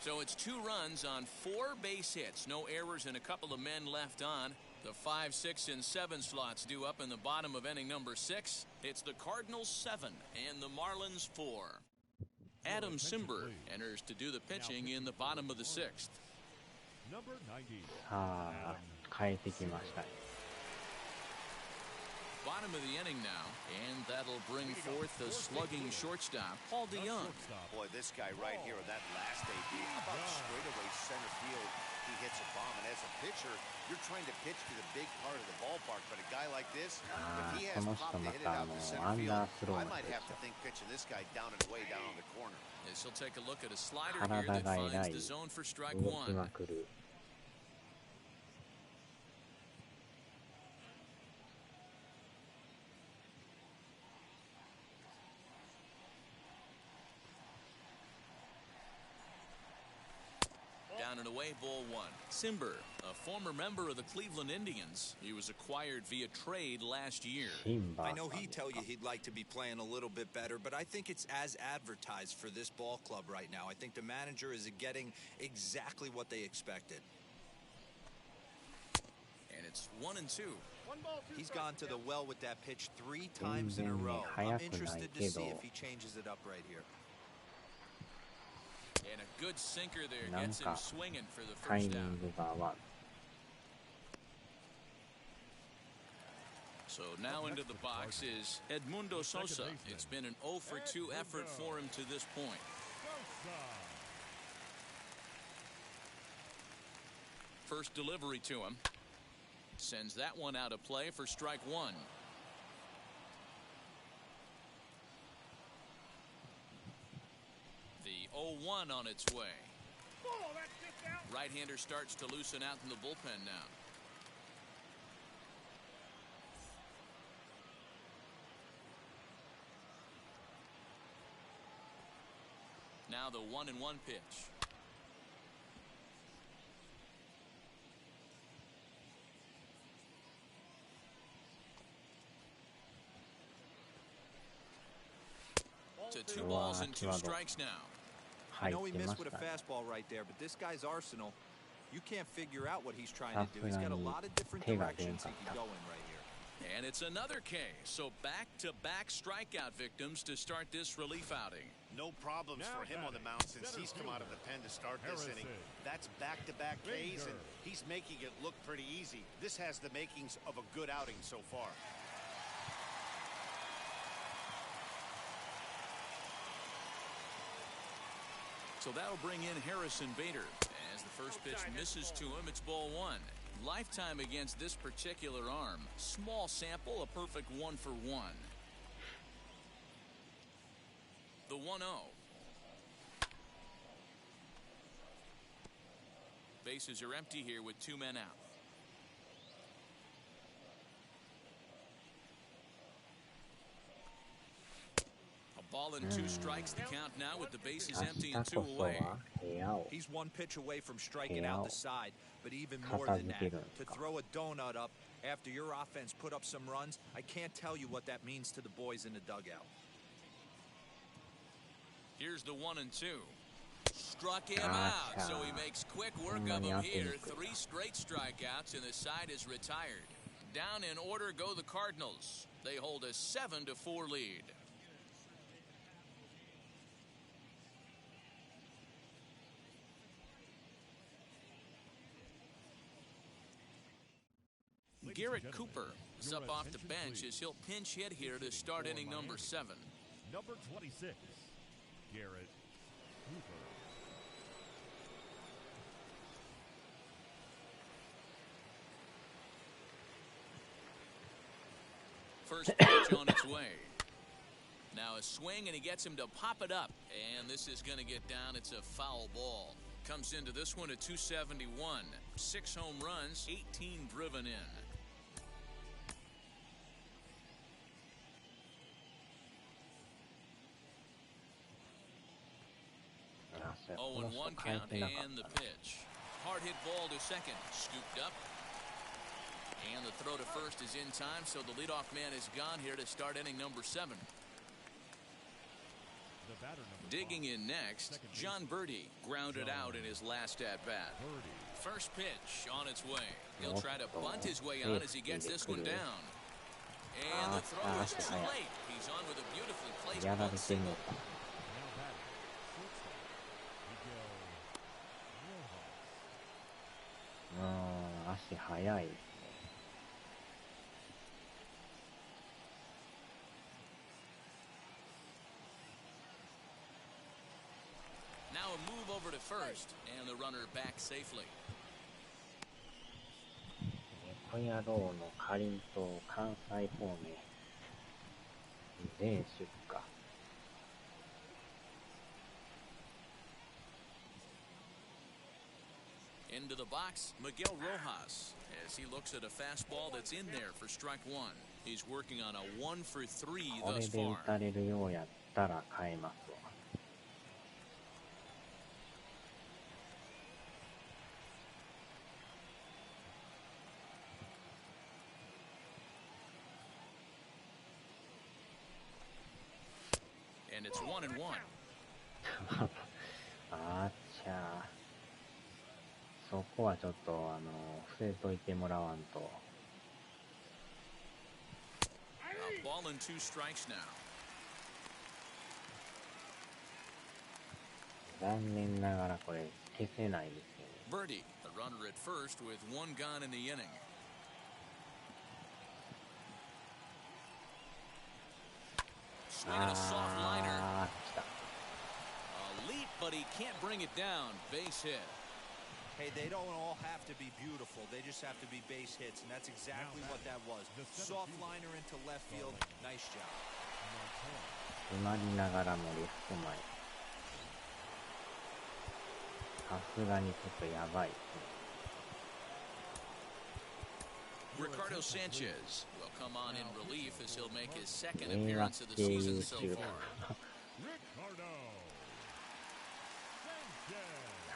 So it's 2 runs on 4 base hits. No errors and a couple of men left on. The 5, 6, and 7 slots due up in the bottom of inning number 6. It's the Cardinals 7 and the Marlins 4. Adam Simber enters to do the pitching in the bottom of the 6th. Number 90. さあ、変えてきましたね。Bottom of the inning now, and that'll bring forth the slugging shortstop, Paul DeYoung. Boy, this guy right here, that last AB, how about straightaway center field? he hits a bomb. And as a pitcher, you're trying to pitch to the big part of the ballpark. But a guy like this, if he has この pop 人 to ま hit it た out to ア center ン field, ダースロー I の might 人 have to think pitching this guy down and way down on the corner. As he'll take a look at a slider 体 here that が偉 finds い the zone for strike 動き one. まくる Down and away, ball one. Simber, a former member of the Cleveland Indians. He was acquired via trade last year. シンバ I ー know さん he'd です tell か you he'd like to be playing a little bit better, but I think it's as advertised for this ball club right now. I think the manager is getting exactly what they expected. And it's 1-2. One ball, two He's strikes. gone to the well with that pitch 3 times in a 全然ね row. 速 I'm くない interested け to ど see if he changes it up right here. And a good sinker there なん gets him か swinging for the タイ first ミ out. ングが悪い So now into the box is Edmundo Sosa. It's been an 0 for 2 effort for him to this point. First delivery to him. Sends that one out of play for strike one. The 0-1 on its way. Oh, that's just out. Right-hander starts to loosen out in the bullpen now. Now the 1-1 pitch. To 2 balls and 2 strikes now. I 入 know っ he てま missed し with a たね fastball right there, but this guy's arsenal, you can't figure out what he's trying to さ do. す He's が got a に lot of different 手が出ん directions か he っ can た go in right here. And it's another K. So back-to-back strikeout victims to start this relief outing. No problems Now for him on the mound since he's come out of the pen to start this inning. That's back-to-back Ks, and he's making it look pretty easy. This has the makings of a good outing so far. So that'll bring in Harrison Bader. As the first pitch misses to him, it's ball one. Lifetime against this particular arm. Small sample, a perfect 1 for 1. The 1-0. Bases are empty here with 2 men out. A ball and 2 strikes the count now with the bases 明 empty 日 and 2こそ away. は部屋を He's one pitch away from striking Yeah. out the side, but even more than that, 片付けるんですか。 to throw a donut up after your offense put up some runs, I can't tell you what that means to the boys in the dugout. Here's the 1-2. Struck him Gotcha. out, so he makes quick work of him here. 3 straight strikeouts, and the side is retired. Down in order go the Cardinals. They hold a 7-4 lead. Garrett Cooper is up off the bench as he'll pinch hit here to start inning number 7. Number 26, Garrett Cooper. First pitch on its way. Now a swing, and he gets him to pop it up. And this is going to get down. It's a foul ball. Comes into this one at 271. 6 home runs, 18 driven in. Oh, この and 人 1変え count てなかっ and the たね pitch. Hard hit ball to second. Scooped up. And the throw to first is in time, so the leadoff man is gone here to start inning number 7. The batter number Digging 5, in next, second John Birdie grounded out in his last at-bat. Birdie. First pitch on its way. He'll try to bunt his way on as he gets this one down. And the throw is too late. He's on with a beautifully placed やら bunt れてんの single. か Now batting, shortstop, Miguel Rojas. 足速いですね Now a move over to first, and the runner back safely. ト野郎のかりんとう関西方面全出荷。Into the box, Miguel Rojas, as he looks at a fastball that's in there for strike one. He's working on a 1 for 3これ thus で打 far. たれるようやったら変えますわ。And it's 1-1. あっちゃー。そこはちょっと伏せといてもらわんと。A ball and 2 strikes now. 残念ながらこれ消せないですよね。Birdie, the runner at first with 1 gone in the inning. Swing and a soft liner. あー、来た。A leap, but he can't bring it down. Base hit. Hey, they don't all have to be beautiful. They just have to be base hits, and that's exactly what that was. Soft liner into left field. Nice job. 詰まりながらもレフト前。さすがにちょっとやばいですね。Ricardo Sanchez will come on in relief as he'll make his second appearance of the season so far.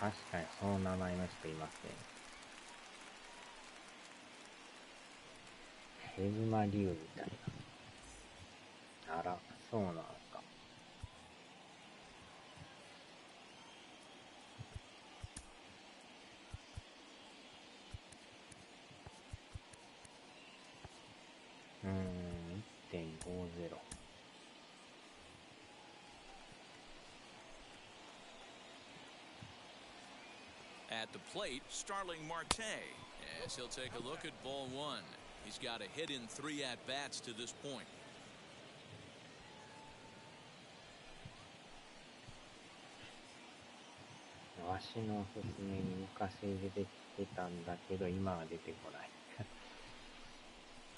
確かにその名前の人いますね。ヘズマリュウみたいな。あら、そうなんすか。1.50。At the plate, Starling Marte, as he'll take a look at ball 1. He's got a hit in 3 at-bats to this point. わしのおすすめに昔出てきてたんだけど今は出てこない。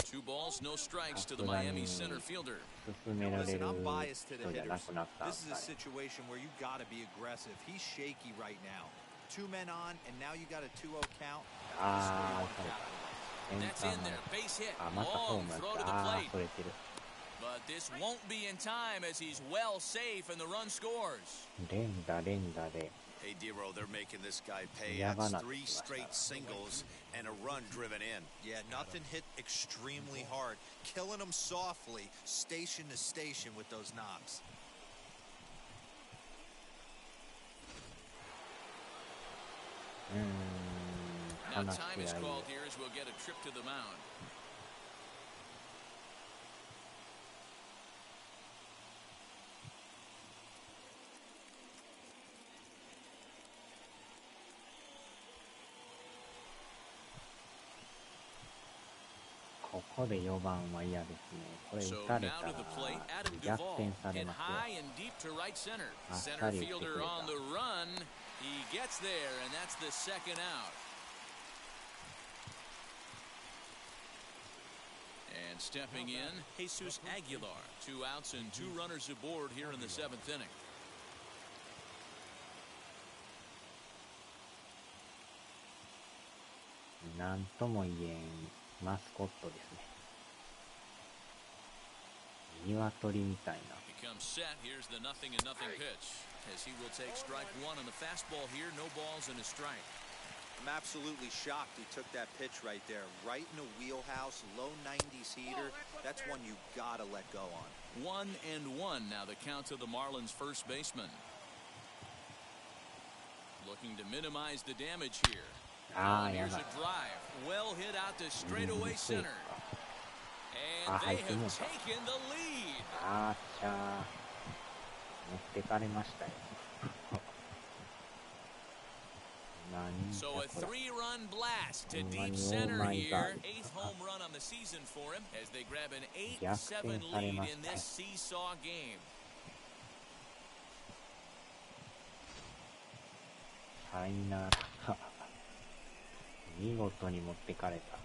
2 balls, no strikes to the Miami center fielder. 進められる Listen, I'm biased to the 人じゃなく hitters. なったん This す is か a ね。 situation where you got to be aggressive. He's shaky right now. 2 men on, and now you got a 2-0 count. あー、それ。 That's in there. Base hit. あ、またホー Long ムラン throw か。 to the あー、 plate. それてる。But this won't be in time as he's well safe and the run scores. 連打で。 Hey, D-Row, they're making this guy pay. Yeah, That's why not? 3 straight singles and a run driven in. Yeah, nothing hit extremely hard. Killing them softly, station to station with those knocks. Now time is called here as we'll get a trip to the mound. So ここで4番は嫌ですね。これ打 So たれ now た to ら the plate, Adam 逆 Duvall 転され hit ます high よ。 and deep to right center. あっ Center さり打ってく fielder れた。 on the run. He gets there, and that's the second out. And stepping in, Jesus Aguilar. 2 outs and 2 runners aboard here in the 7th inning. なんとも言えんマスコットですね。鶏みたいな。 He comes set. Here's the 0-0 pitch. As he will take strike 1 on the fastball here. No balls and a strike. I'm absolutely shocked he took that pitch right there. Right in the wheelhouse, low 90s heater. That's one you gotta let go on. 1-1 now the count to the Marlins first baseman. Looking to minimize the damage here. Here's a drive. Well hit out to straightaway center. And they have taken the lead. あーちゃー。持ってかれましたよ。So a 3-run blast to deep center here. 8th home run on the season for him as they grab an 8-7 lead in this seesaw game. さいなら。見事に持ってかれた。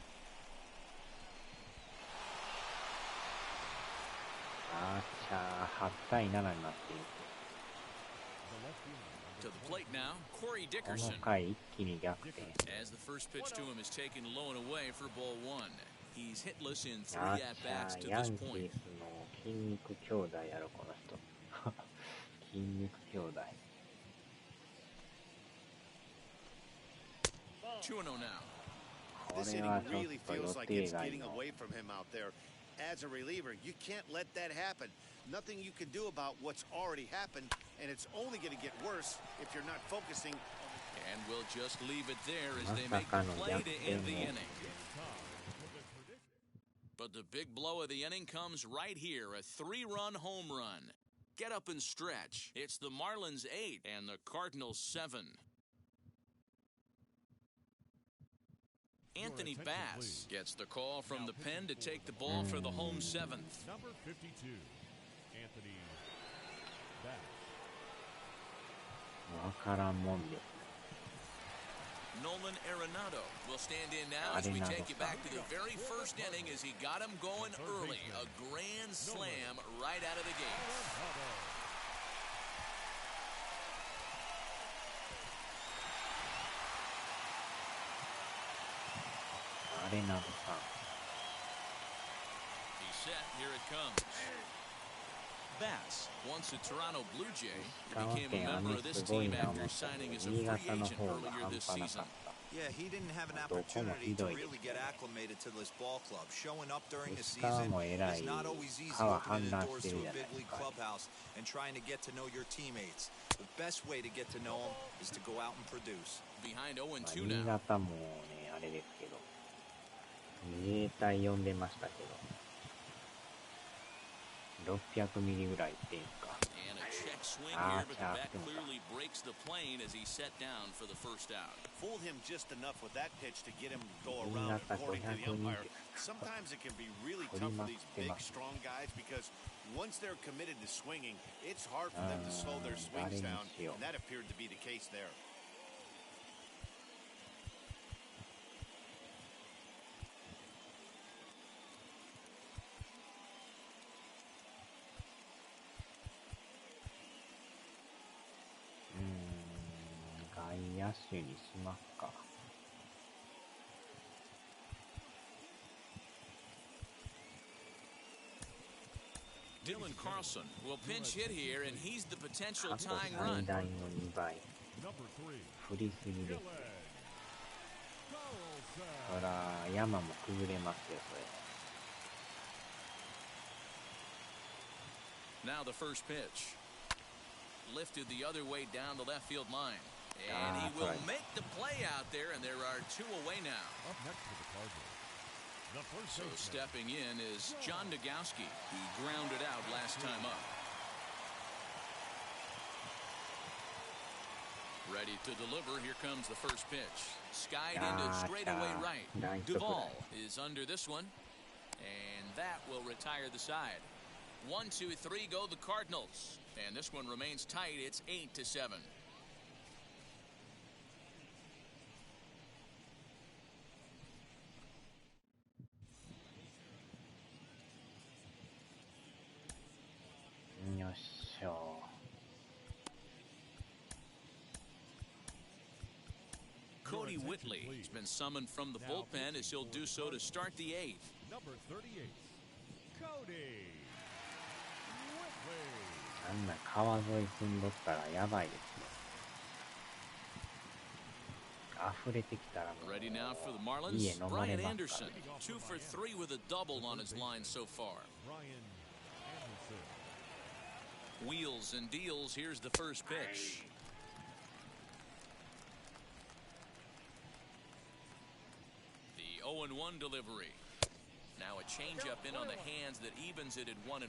8対7になっている。 To the plate now, Corey こ Dickerson. の回一気に逆転。 As the first pitch to him is taken low and away for ball one. He's hitless in 3 あっ at-bats ち to ゃ、ヤ this ンキー point. スの筋肉兄弟やろ、この人。筋肉兄弟。 2-0 now. こ This れ inning はちょっ really と予 feels like 定 it's 外 getting の。 away from him out there. As a reliever, you can't let that happen. Nothing you can do about what's already happened, and it's only going to get worse if you're not focusing. And we'll just leave it there as they make the play to end the inning. But the big blow of the inning comes right here, a 3-run home run. Get up and stretch. It's the Marlins 8 and the Cardinals 7. Anthony Bass gets the call from the pen to take the ball for the home 7th. Number 52, Anthony Bass. わからんもんです。 Nolan Arenado will stand in now as we take you back to the very first inning as he got him going early. A grand slam right out of the gate. アレナドさん。 He's set. Here it comes. Bass, once a Toronto Blue Jay, became a member of this team after signing as a free agent earlier this season. Yeah, he didn't have an opportunity to really get acclimated to this ball club. Showing up during the season is not always easy. Opening the doors to a big league clubhouse and trying to get to know your teammates. The best way to get to know them is to go out and produce. Behind 0-2新 now. 潟もね、あれですけど、自衛隊呼んでましたけど、600ミリぐらいっていうんか。 And a check swing here, but the bat clearly breaks the plane as he set down for the first out. Fooled him just enough with that pitch to get him to go around, according to the umpire. Sometimes it can be really tough for these big, strong guys because once they're committed to swinging, it's hard for them to slow their swings down, and that appeared to be the case there. .外野手にしますか。 Dylan Carlson will pinch hit here, and he's the potential 過去 tying 最 run. 大の2倍。 Number 3, 振りすぎです。 Carlson. そら、山も崩れますよ、それ。 Now the first pitch. Lifted the other way down the left field line. And he will make the play out there, and there are 2 away now. Up next for the Cardinals, the first So baseman, stepping in is John Nagowski. He grounded out last time up. Ready to deliver. Here comes the first pitch. Skied into straightaway right. Duvall is under this one. And that will retire the side. 1, 2, 3 go the Cardinals. And this one remains tight. It's 8-7. Yoっしょ。 Cody Whitley has been summoned from the bullpen as he'll do so to start the 8th. number 38, Cody Whitley. あんな川沿い住んどったらやばいですよ。溢れてきたらもう Ready now for the 家 Marlins, 飲まれ Brian ますか Anderson. ら。 2 for 3 with a double on his line so far. Brian Anderson. Wheels and deals. Here's the first pitch. The 0-1 delivery. Now a changeup in on the hands that evens it at 1-1.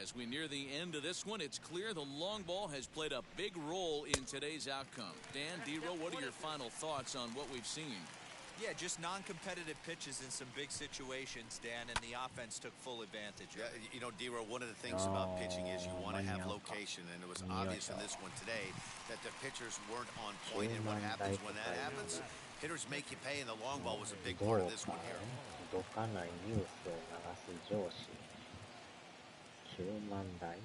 As we near the end of this one, it's clear the long ball has played a big role in today's outcome. Dan, D-Row, what are your final thoughts on what we've seen? Yeah, just non-competitive pitches in some big situations, Dan, and the offense took full advantage of Yeah, it. you know, D-Row, one of the things about pitching is you want to have location, and it was obvious in this one today that the pitchers weren't on point, and what happens when that happens? Hitters make you pay, and the long ball was a big part of this one here. どかないニュースを流す上司。10万台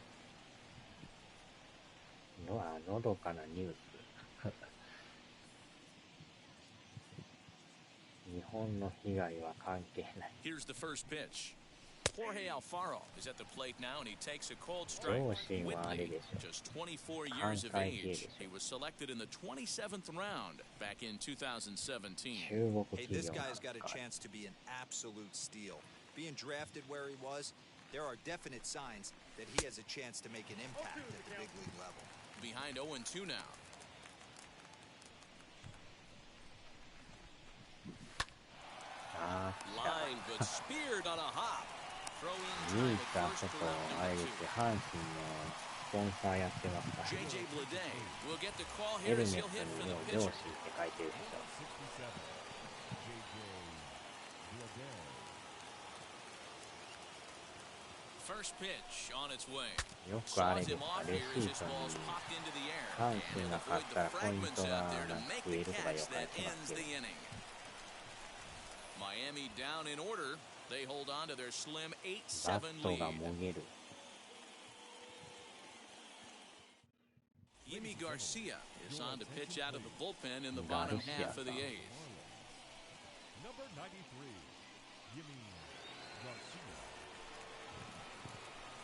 のどかなニュース日本の被害は関係ない。 Here's the first pitch. Jorge Alfaro is at the plate now, and he takes a cold strike. Whitley, just 24 years of age. He was selected in the 27th round back in 2017. Hey, this guy's got a chance to be an absolute steal. Being drafted where he was, there are definite signs that he has a chance to make an impact at the big league level. Behind 0-2 now. Line, but speared on a hop. Throw in 唯一 time あ at そ first こ for あ out れ number です two. よ、阪神のスポンサーやってますから、 JJ Bleday will get the call ヘ here ル as メッ he'll ト hit に for も the う漁師 pitcher. って書いてるでしょ。 First pitch on its way. よくあれ Saws です him か、 off レ here シ as ー this トに ball's popped into the air. 阪 And 神 he'll が勝 avoid ったら the ポイン fragments ト out が there to なんか make 増え the るとかよ catch く書い that てます ends け the ど、 inning. Miami down in order. They hold on to their slim バッ 8-7 トが lead. もげる。 Yimi Garcia is on to pitch out of the bullpen in the bottom half of the eighth. Number 93, Yimi Garcia.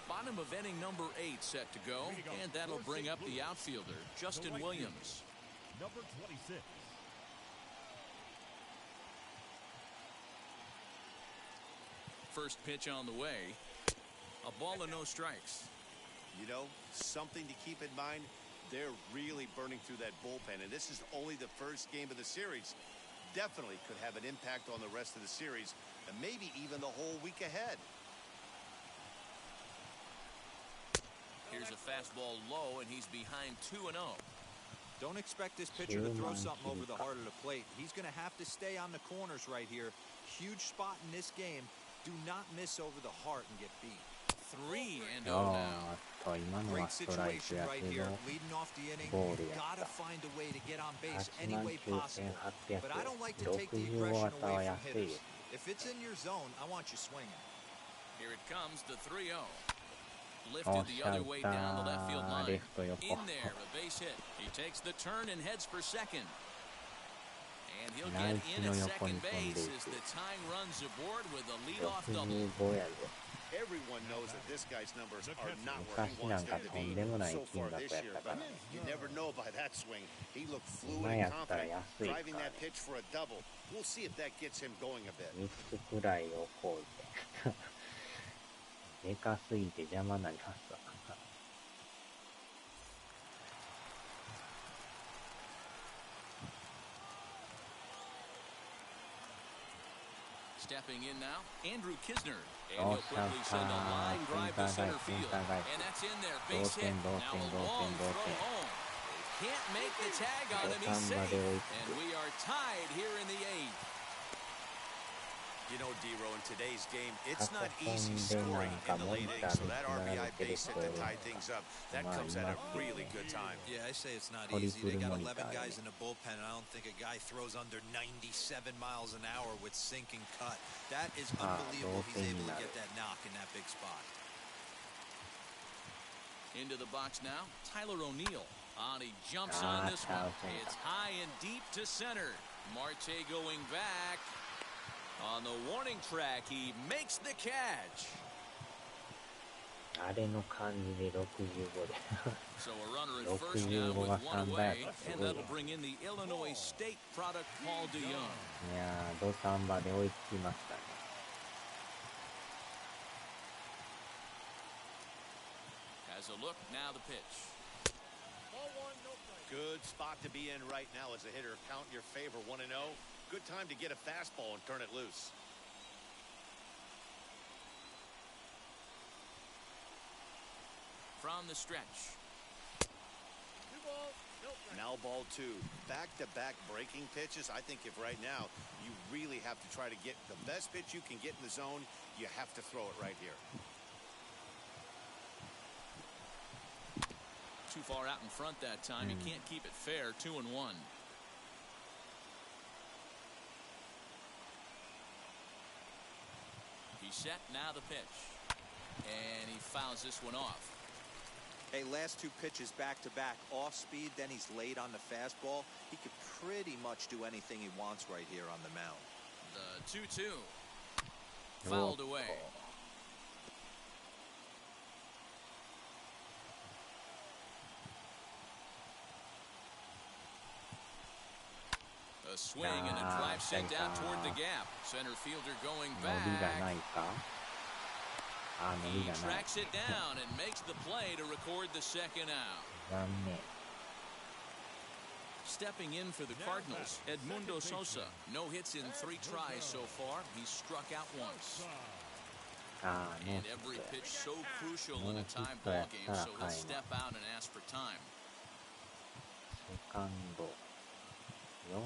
Bottom of inning number 8 set to go, and that'll bring up the outfielder, Justin Williams. Number 26. First pitch on the way. A ball and no strikes. You know, something to keep in mind, they're really burning through that bullpen, and this is only the first game of the series. Definitely could have an impact on the rest of the series, and maybe even the whole week ahead. Here's a fastball low, and he's behind 2-0. Don't expect this pitcher to throw something over the heart of the plate. He's going to have to stay on the corners right here. Huge spot in this game. Do not miss over the heart and get beat. 3-0 あ now. と今のは Great ストライク situation や right け here. ど、 Leading off the inning, ボール you've やっ got to た。 find a way to get on base 8 any 万 way possible. 9800 But I don't like to 円。 take the 60 aggression 型は away from 安いで hitters. す。 If it's in your zone, I want you swinging. Here it comes, the 3-0. お Lifted っ the しゃ other っ way down the left field た、 line. レフト横。 In there, a base hit. He takes the turn and heads for second. And he'll get in at second base as the tying runs aboard with a leadoff double. 65やで。 Everyone knows that this guy's numbers are not where 昔 he な wants んか them to とん be でもない so 金 far 額 this やっ year, たか but ら。 you never know by that swing. He looked 今 fluid や and ったら confident, 安い driving から that pitch for a double. We'll see if that gets him going a bit. 3つくらいをこうて。でかすぎて邪魔になりますわ。Stepping in now, Andrew Kisner. And he'll quickly send a line drive to center field. And that's in there, base hit. Now a long throw home. They can't make the tag on him, he's safe. And we are tied here in the eighth. You know, D-Row, in today's game, it's not easy scoring in the late innings, so that RBI base hit to tie things up, that comes at a really good time. Yeah, I say it's not easy. They got 11 guys in the bullpen, and I don't think a guy throws under 97 miles an hour with sink and cut. That is unbelievable. He's able to get that knock in that big spot. Into the box now, Tyler O'Neill. He jumps on this one. It's high and deep to center. Marte going back. On the warning track, he makes the catch. あれの感じで65で。 So a runner at first now with 65 one が3だや away, ったらす and ごい that'll わ。 bring in the Illinois State product Paul DeYoung. いやー、土壇場で追いつきましたね。Has a look, now the pitch. Ball one, no play. Good spot to be in right now as a hitter. Count your favor, 1-0. Good time to get a fastball and turn it loose. From the stretch. 2 balls, no strikes. Now ball 2. Back-to-back breaking pitches. I think if right now you really have to try to get the best pitch you can get in the zone, you have to throw it right here. Too far out in front that time. You can't keep it fair. 2-1. He's set, now the pitch. And he fouls this one off. Hey, last two pitches back-to-back, off speed, then he's late on the fastball. He could pretty much do anything he wants right here on the mound. The 2-2. Fouled away. A swing and a drive sent out toward the gap. Center fielder going back. He tracks it down and makes the play to record the second out. Stepping in for the Cardinals, Edmundo Sosa. No hits in 3 tries so far. He's struck out once. And every pitch so crucial in a tie ball game, so he'll step out and ask for time. セカンド40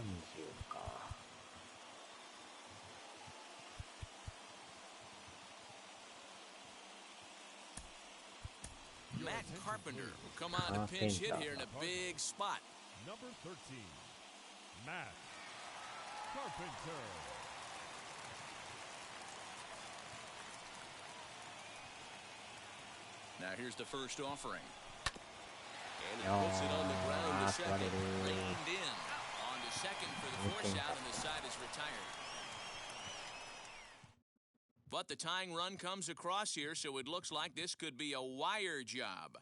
か。Matt Carpenter will come on to pinch hit here in a big spot. Number 13, Matt Carpenter. Now here's the first offering. And he puts it on the ground to second. Reined in. On to second for the force out, and the side is retired. But the tying run comes across here, so it looks like this could be a wire job.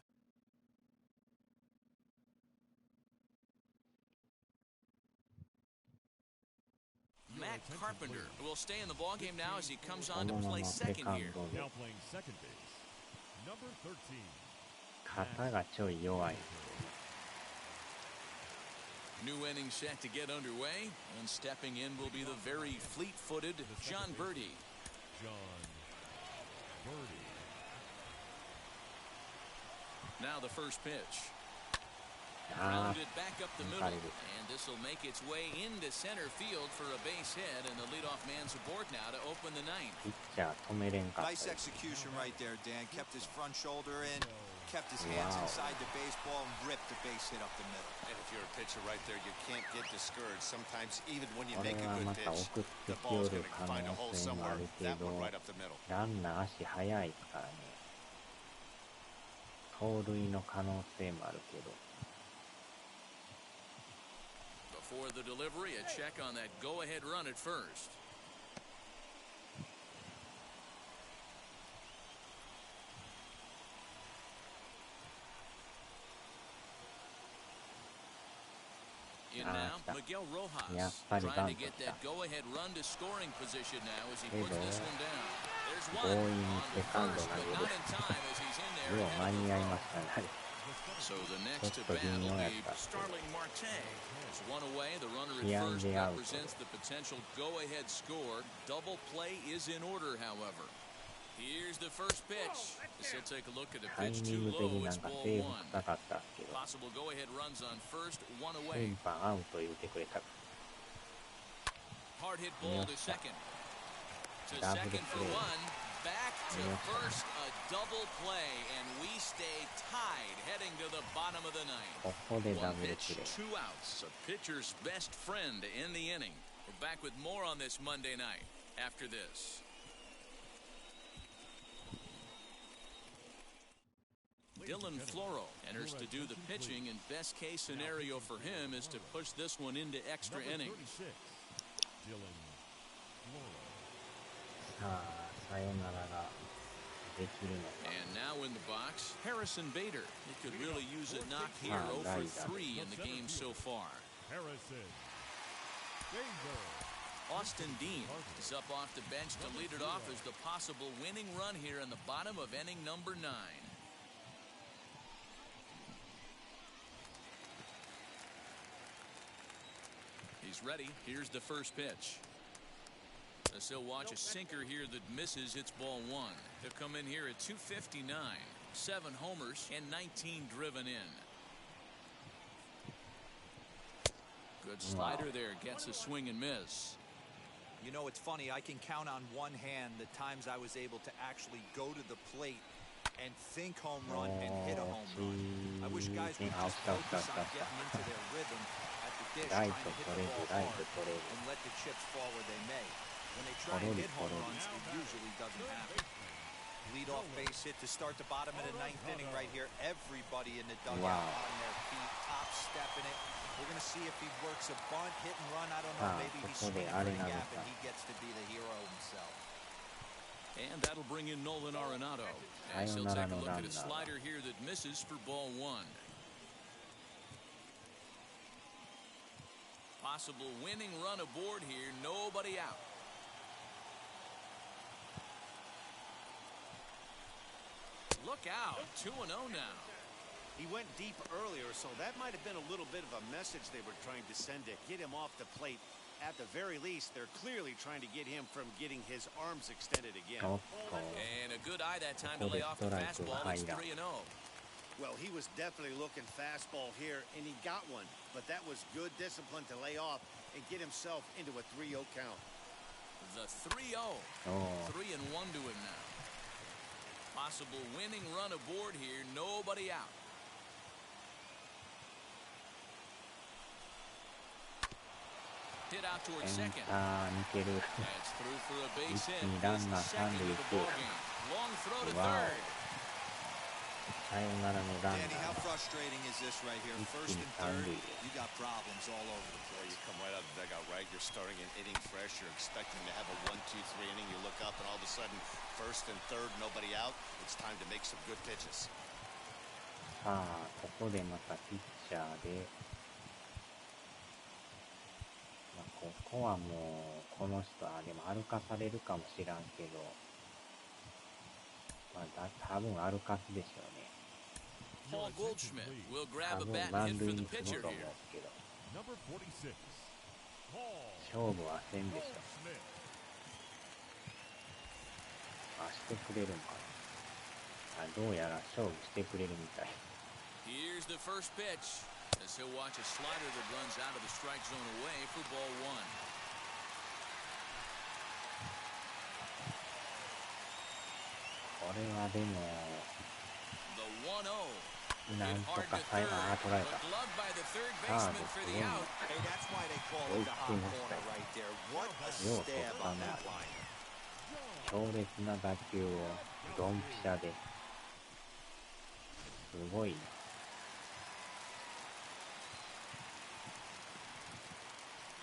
Matt Carpenter will stay in the ballgame now as he comes on to play second here. Now playing second base, number 13. 肩がちょい弱い。 New inning set to get underway, and stepping in will be the very fleet-footed John Birdie. John Birdie. Now the first pitch. Grounded back up the middle, and this will make its way into center field for a base hit, and the leadoff man's aboard now to open the ninth. ピッチャー止めれんかった。 Nice execution right there, Dan. Kept his front shoulder in, kept his hands inside the baseball, and ripped the base hit up the middle. And if you're a pitcher right there, you can't get discouraged. Sometimes even when you make a good pitch, the ball's going to find a hole somewhere. That one right up the middle. ランナー足速いからね。盗塁の可能性もあるけど。 Before the delivery, a check on that go-ahead run at first. In now, Miguel Rojas trying to get that go-ahead run to scoring position now as he puts this one down. There's one on the first, but not in time as he's in there. So the next to bat will be Starling Marte. As one away, the runner at first represents the potential go-ahead score. Double play is in order, however. Here's the first pitch. This will take a look at a pitch too low. It's ball one. Possible go-ahead runs on first, one away. Hard hit ball to second. To second for one. Back to first, a double play, and we stay tied heading to the bottom of the ninth. One pitch, 2 outs. A pitcher's best friend in the inning. We're back with more on this Monday night after this. Dylan Floro enters to do the pitching, and best case scenario for him is to push this one into extra innings. Dylan Floro. And now in the box, Harrison Bader. He could really use a knock here. 0 for 3 in the game so far. Harrison Bader. Austin Dean is up off the bench to lead it off as the possible winning run here in the bottom of inning number 9. He's ready. Here's the first pitch. As he'll watch a sinker here that misses. It's ball 1. He'll come in here at 259. 7 homers and 19 driven in. Good slider there. Gets a swing and miss. You know, it's funny. I can count on one hand the times I was able to actually go to the plate and think home run and hit a home run. I wish guys would just focus on getting into their rhythm at the dish, trying to hit the ball hard and let the chips fall where they may. When they try and hit home runs, it usually doesn't happen. Leadoff base hit to start the bottom of the ninth inning right here. Everybody in the dugout Wow. on their feet, top stepping it. We're going to see if he works a bunt, hit and run. I don't know. Maybe he's swinging for the gap and he gets to be the hero himself. And that'll bring in Nolan Arenado. As he'll take a look at a slider here that misses for ball one. Possible winning run aboard here. Nobody out. Look out. 2-0 now. He went deep earlier, so that might have been a little bit of a message they were trying to send to get him off the plate. At the very least, they're clearly trying to get him from getting his arms extended again. And a good eye that time to lay off the fastball. It's 3-0. Well, he was definitely looking fastball here, and he got one. But that was good discipline to lay off and get himself into a 3-0 count. The 3-0. 3-1 to him now. Possible winning run aboard here. Nobody out. Hit out towards second. That's through for a base hit. He's the second of the ball game. Long throw to third. Danny, how frustrating is this right here? First and third, you got problems all over the place. You come right out of the dugout, right? You're starting an inning fresh. You're expecting to have a 1-2-3 inning. You look up, and all of a sudden, first and third, nobody out. It's time to make some good pitches. さあ、ここでまたピッチャーで、ここはもう、この人は、でも歩かされるかもしらんけど、まあ、多分歩かすでしょうね。Paul Goldschmidt will 多 grab a 分 bat 満 and hit 塁 for に the する pitcher と思う here. けど、 Number 46. Paul 勝負はせんでしょ。 Goldschmidt. あ、してくれるんかな。あ、どうやら勝負してくれるみたい。Here's the first pitch. As he'll watch a slider that runs out of the strike zone away for ball one. これはでも、 The 1-0. なん Hit と hard か to 最 third, 後、あ、捉え but た。 gloved by the third サー baseman ド for す the ごいな。 out. Hey, that's why they call it the hot corner right there. What a stab on that line. 強烈な打球をドンピシャで。すごいな。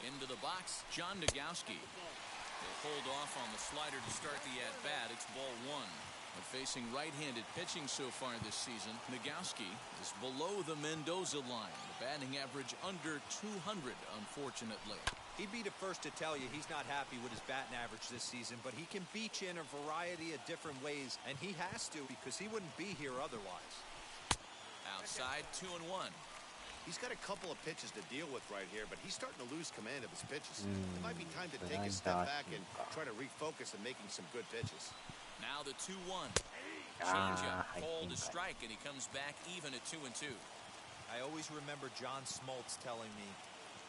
Into the box, John Nagowski. He'll hold off on the slider to start the at-bat. It's ball one. But facing right-handed pitching so far this season, Nagowski is below the Mendoza line. The batting average under 200, unfortunately. He'd be the first to tell you he's not happy with his batting average this season, but he can beat you in a variety of different ways, and he has to because he wouldn't be here otherwise. Outside, 2-1. He's got a couple of pitches to deal with right here, but he's starting to lose command of his pitches. It might be time to take a step back and try to refocus on making some good pitches. Now the 2-1. Changeup, called a strike, and he comes back even at 2-2. I always remember John Smoltz telling me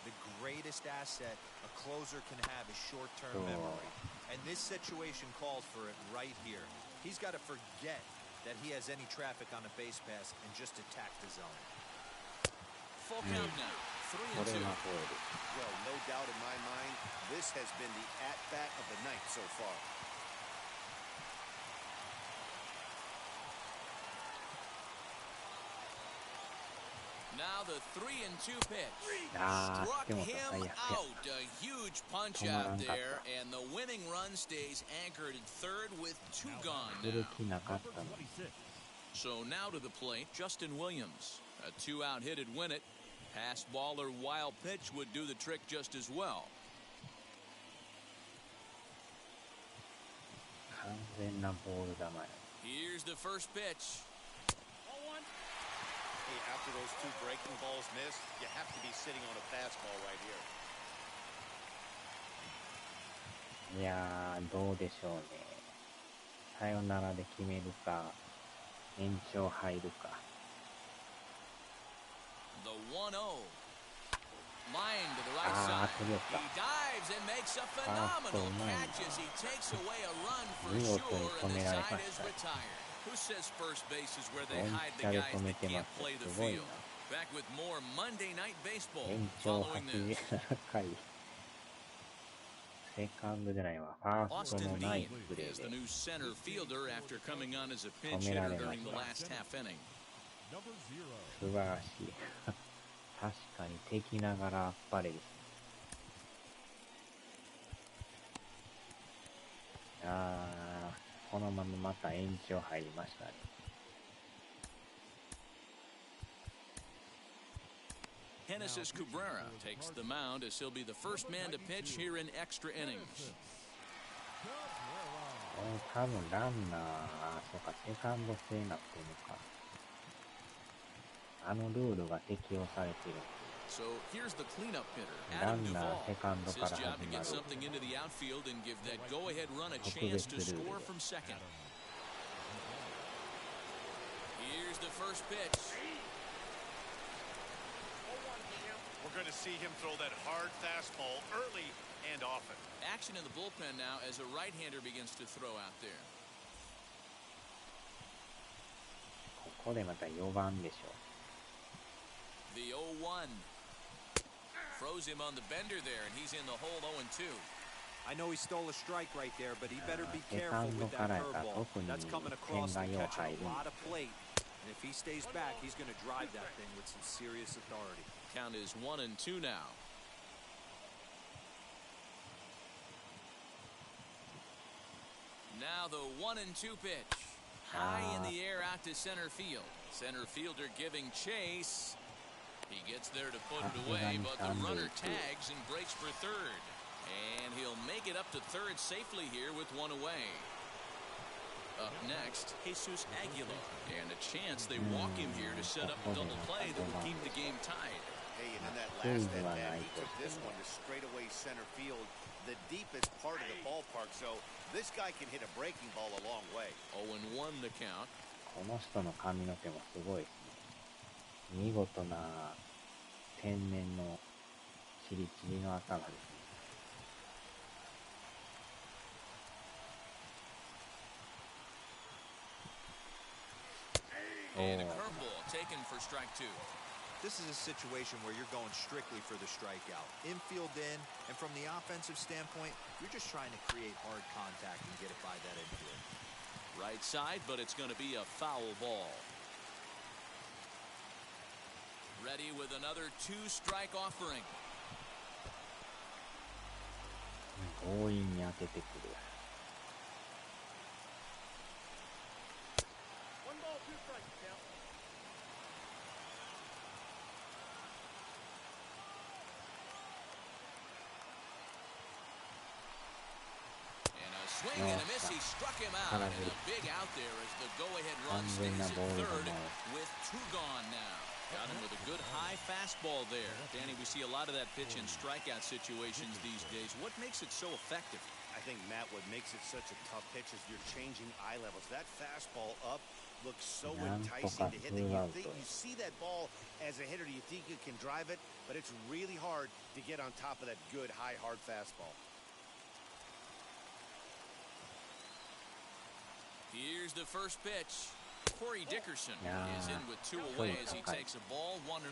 the greatest asset a closer can have is short-term memory. And this situation calls for it right here. He's got to forget that he has any traffic on a base pass and just attack the zone. Full count now, 3-2. Well, no doubt in my mind, this has been the at-bat of the night so far. Now the 3-2 pitch. Struck him out. A huge punch out there, and the winning run stays anchored at third with two gone now. So now to the plate, Justin Williams. A two-out hit'd win it. Pass ball or wild pitch would do the trick just as well. Here's the first pitch. Hey, after those two breaking balls missed, you have to be sitting on a fastball right here. いやー、どうでしょうね。さよならで決めるか、延長入るか。The 1-0. Line to the right side. He dives and makes a phenomenal catch as he takes away a run for sure, and the side is retired. Who says first base is where they hide the guys that can't play the field? Back with more Monday Night Baseball 延長 following this. 87回。セカンドじゃないわ、ファースト Austin のナイ Dean スプレー is で the new center fielder after coming on as a pinch 止めら hitter れま during し the た。 last half inning. Number 0. 素晴らしい。確かに敵ながらあっぱれですね。このまままた延長入りましたね。Genesis Cabrera takes the mound as he'll be the first man to pitch here in extra innings. 多分ランナー、そうか、セカンド制になってるのか。ルールが適用されてる。So here's the cleanup hitter, ラ Adam ンナー、 Duvall. セカンド It's か his ら job 始 to ま get る。 something into the outfield and give that go-ahead run a 特 chance 別 to ルール score で。 from second. Here's the first pitch. We're going to see him throw that hard fastball early and often. Action in the bullpen now as a right-hander begins to throw out there. ここでまた4番でしょ。The 0-1. Froze him on the bender there, and he's in the hole 0-2. I know he stole a strike right there, but he better be セカ careful ンド with か that らやったら curveball. 特に That's coming 点 across が and よう catching 入 a るん lot で of plate. And if he stays back, he's going to drive that thing with some serious authority. Count is 1-2 now. Now the 1-2 pitch. High in the air out to center field. Center fielder giving chase. He gets there to put it away, but the runner tags and breaks for third. And he'll make it up to third safely here with one away. Up next, Jesus Aguilar. And a chance they walk him here to set up a double play that will keep the game tied. Hey, and in that last at-bat, he took this one to straightaway center field, the deepest part of the ballpark. So this guy can hit a breaking ball a long way. 0-1 the count. この人の髪の毛もすごいですね。見事な天然のチリチリの頭ですね。And a curveball taken for strike two. This is a situation where you're going strictly for the strikeout. Infield in, and from the offensive standpoint, you're just trying to create hard contact and get it by that infield. Right side, but it's going to be a foul ball. Ready with another two-strike offering. 強引に当ててくる。One ball, two strikes, count. And a swing and a miss. He struck him out. And a big out there as the go-ahead run stays at third with two gone now. Got him with a good high fastball there. Danny, we see a lot of that pitch in strikeout situations these days. What makes it so effective? I think, Matt, what makes it such a tough pitch is you're changing eye levels. That fastball up looks so enticing to hit that you see that ball as a hitter, you think you can drive it, but it's really hard to get on top of that good, high, hard fastball. Here's the first pitch. Corey Dickerson is in with two away as he takes a ball 1-0.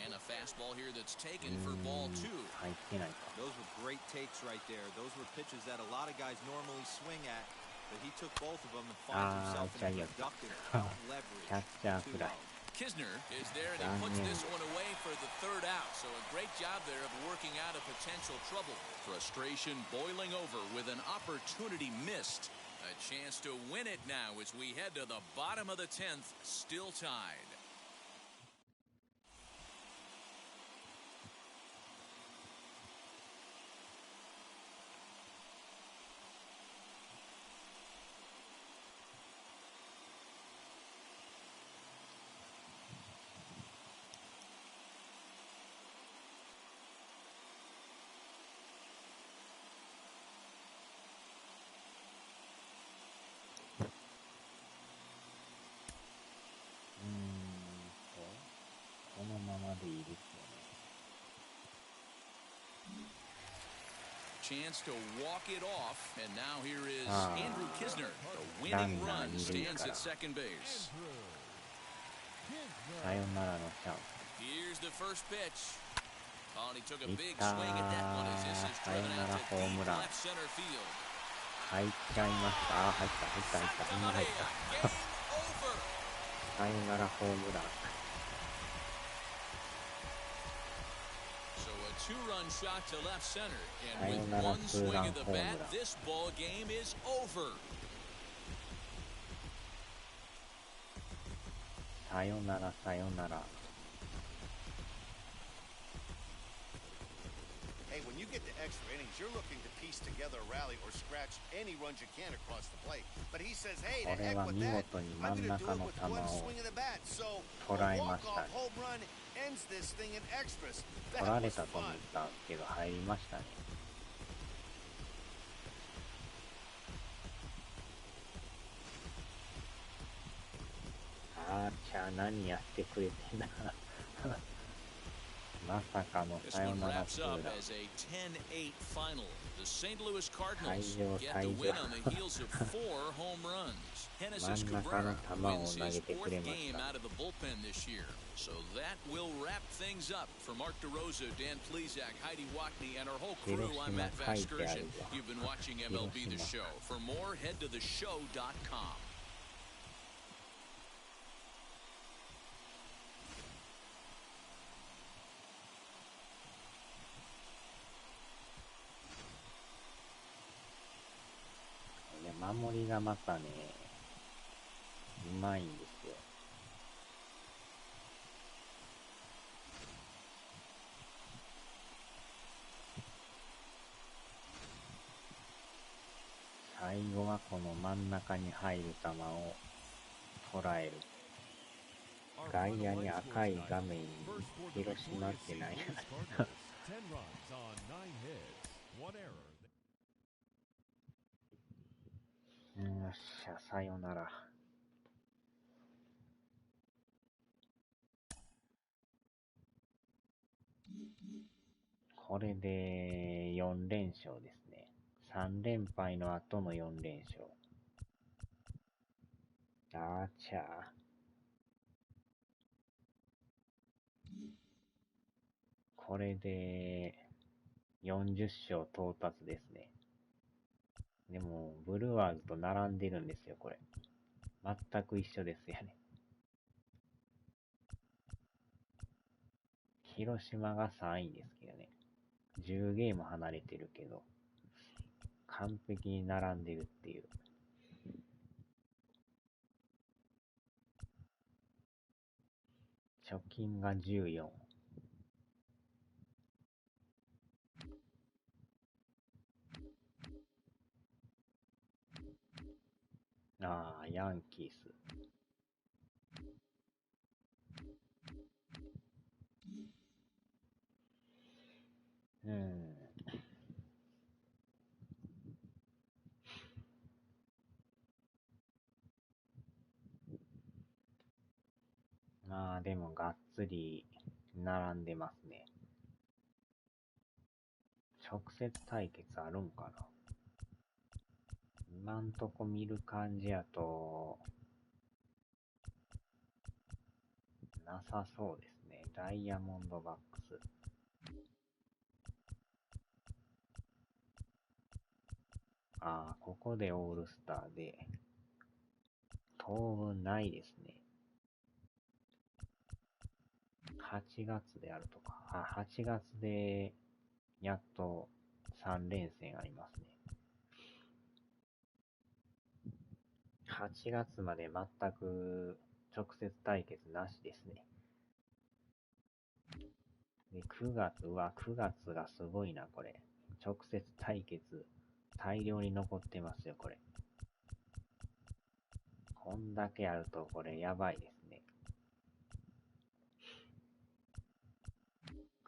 And a fastball here that's taken for ball two. Those were great takes right there. Those were pitches that a lot of guys normally swing at, but he took both of them and finds himself in a productive leverage. Kisner is there, and he puts this one away for the third out. So a great job there of working out a potential trouble. Frustration boiling over with an opportunity missed. A chance to win it now as we head to the bottom of the 10th, still tied. Chance to walk it off, and now here is Andrew Kisner. The winning run stands at second base. さよならのチャンス。Here's the first pitch. Oh, and he took a いっ big た swing at that one as this is ー。さよ driven な out ら to ホー deep ムラン。 left center field. 入っちゃいました。あー、入った。みんな入っ Game た。 over. さよならホームラン。So a two-run shot to left center, and with Sayonara one swing two-run of the home bat, run. this ball game is over. さよなら。Hey, when you get to extra innings, you're looking to piece together a rally or scratch any runs you can across the plate. But he says, hey, to これ heck は with 見 that. 事に I'm 真ん going to do 中 it の with 球 one を swing of the bat. So 捉 a えましたね。 walk-off home run ends this thing in extras. 取 That られ was たと思っ fun. たんですけど入りましたね。あーちゃー何やってくれてんだ。まさかの This さよ one なら wraps ツー up ラン。 as a 10-8 final. The St. Louis Cardinals退場 get the win on the heels of 4 home runs. Genesis 真ん中の Cabrera 球を wins 投 his げてくれ 4th まし game た。 out of the bullpen this year. So that will wrap things up. For Mark DeRosa, Dan Plesac, Heidi Watney, and our whole crew, I'm Matt Vasgersian. You've been watching MLB The Show. For more, head to theshow.com.ね、守りがまたね、うまいんですよ。最後はこの真ん中に入る球を捉える。外野に赤い画面に広島ってないじゃないですか。よっしゃ、さよなら。これで4連勝ですね。3連敗の後の4連勝。あーちゃー。これで40勝到達ですね。でも、ブルワーズと並んでるんですよ、これ。全く一緒ですよね。広島が3位ですけどね。10ゲーム離れてるけど、完璧に並んでるっていう。貯金が14。ああ、ヤンキース。まあでもがっつり並んでますね。直接対決あるんかな。今んとこ見る感じやとなさそうですね。ダイヤモンドバックス。ああ、ここでオールスターで当分ないですね。8月であるとか。8月でやっと3連戦ありますね。8月まで全く直接対決なしですね。で、9月がすごいな、これ。直接対決、大量に残ってますよ、これ。こんだけあると、これやばいですね。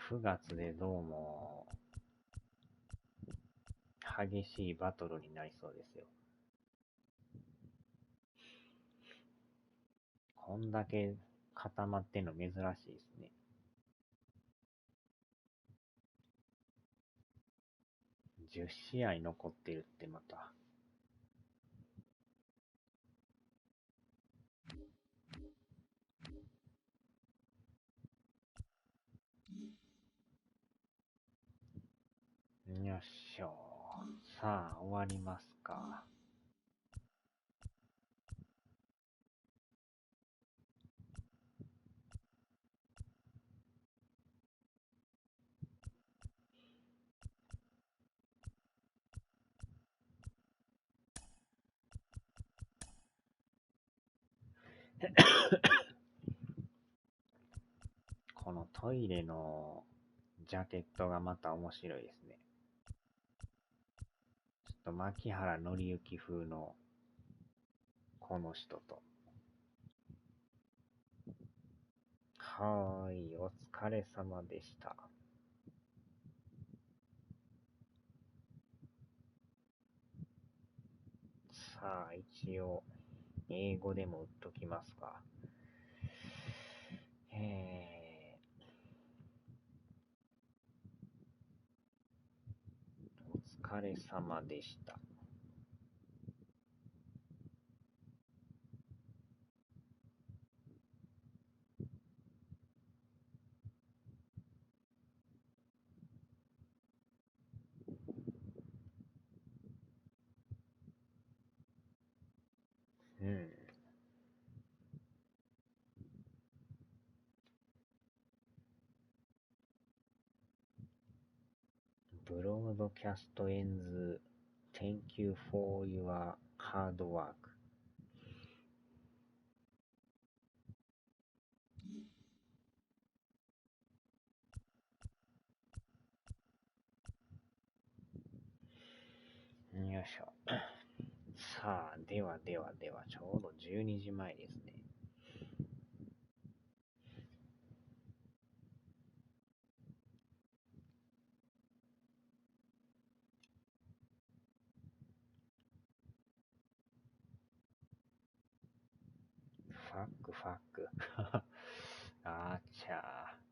9月でどうも、激しいバトルになりそうですよ。こんだけ固まってんの珍しいですね。10試合残ってるってまた。よっしょ。さあ、終わりますか。このトイレのジャケットがまた面白いですね。ちょっと牧原紀之風のこの人と。はーい、お疲れ様でした。さあ、一応、英語でも打っときますか。お疲れ様でした。うん。ブロードキャストエンズ Thank you for your hard work. よいしょ。さあ、では、ちょうど12時前ですね。ファック。あーちゃー。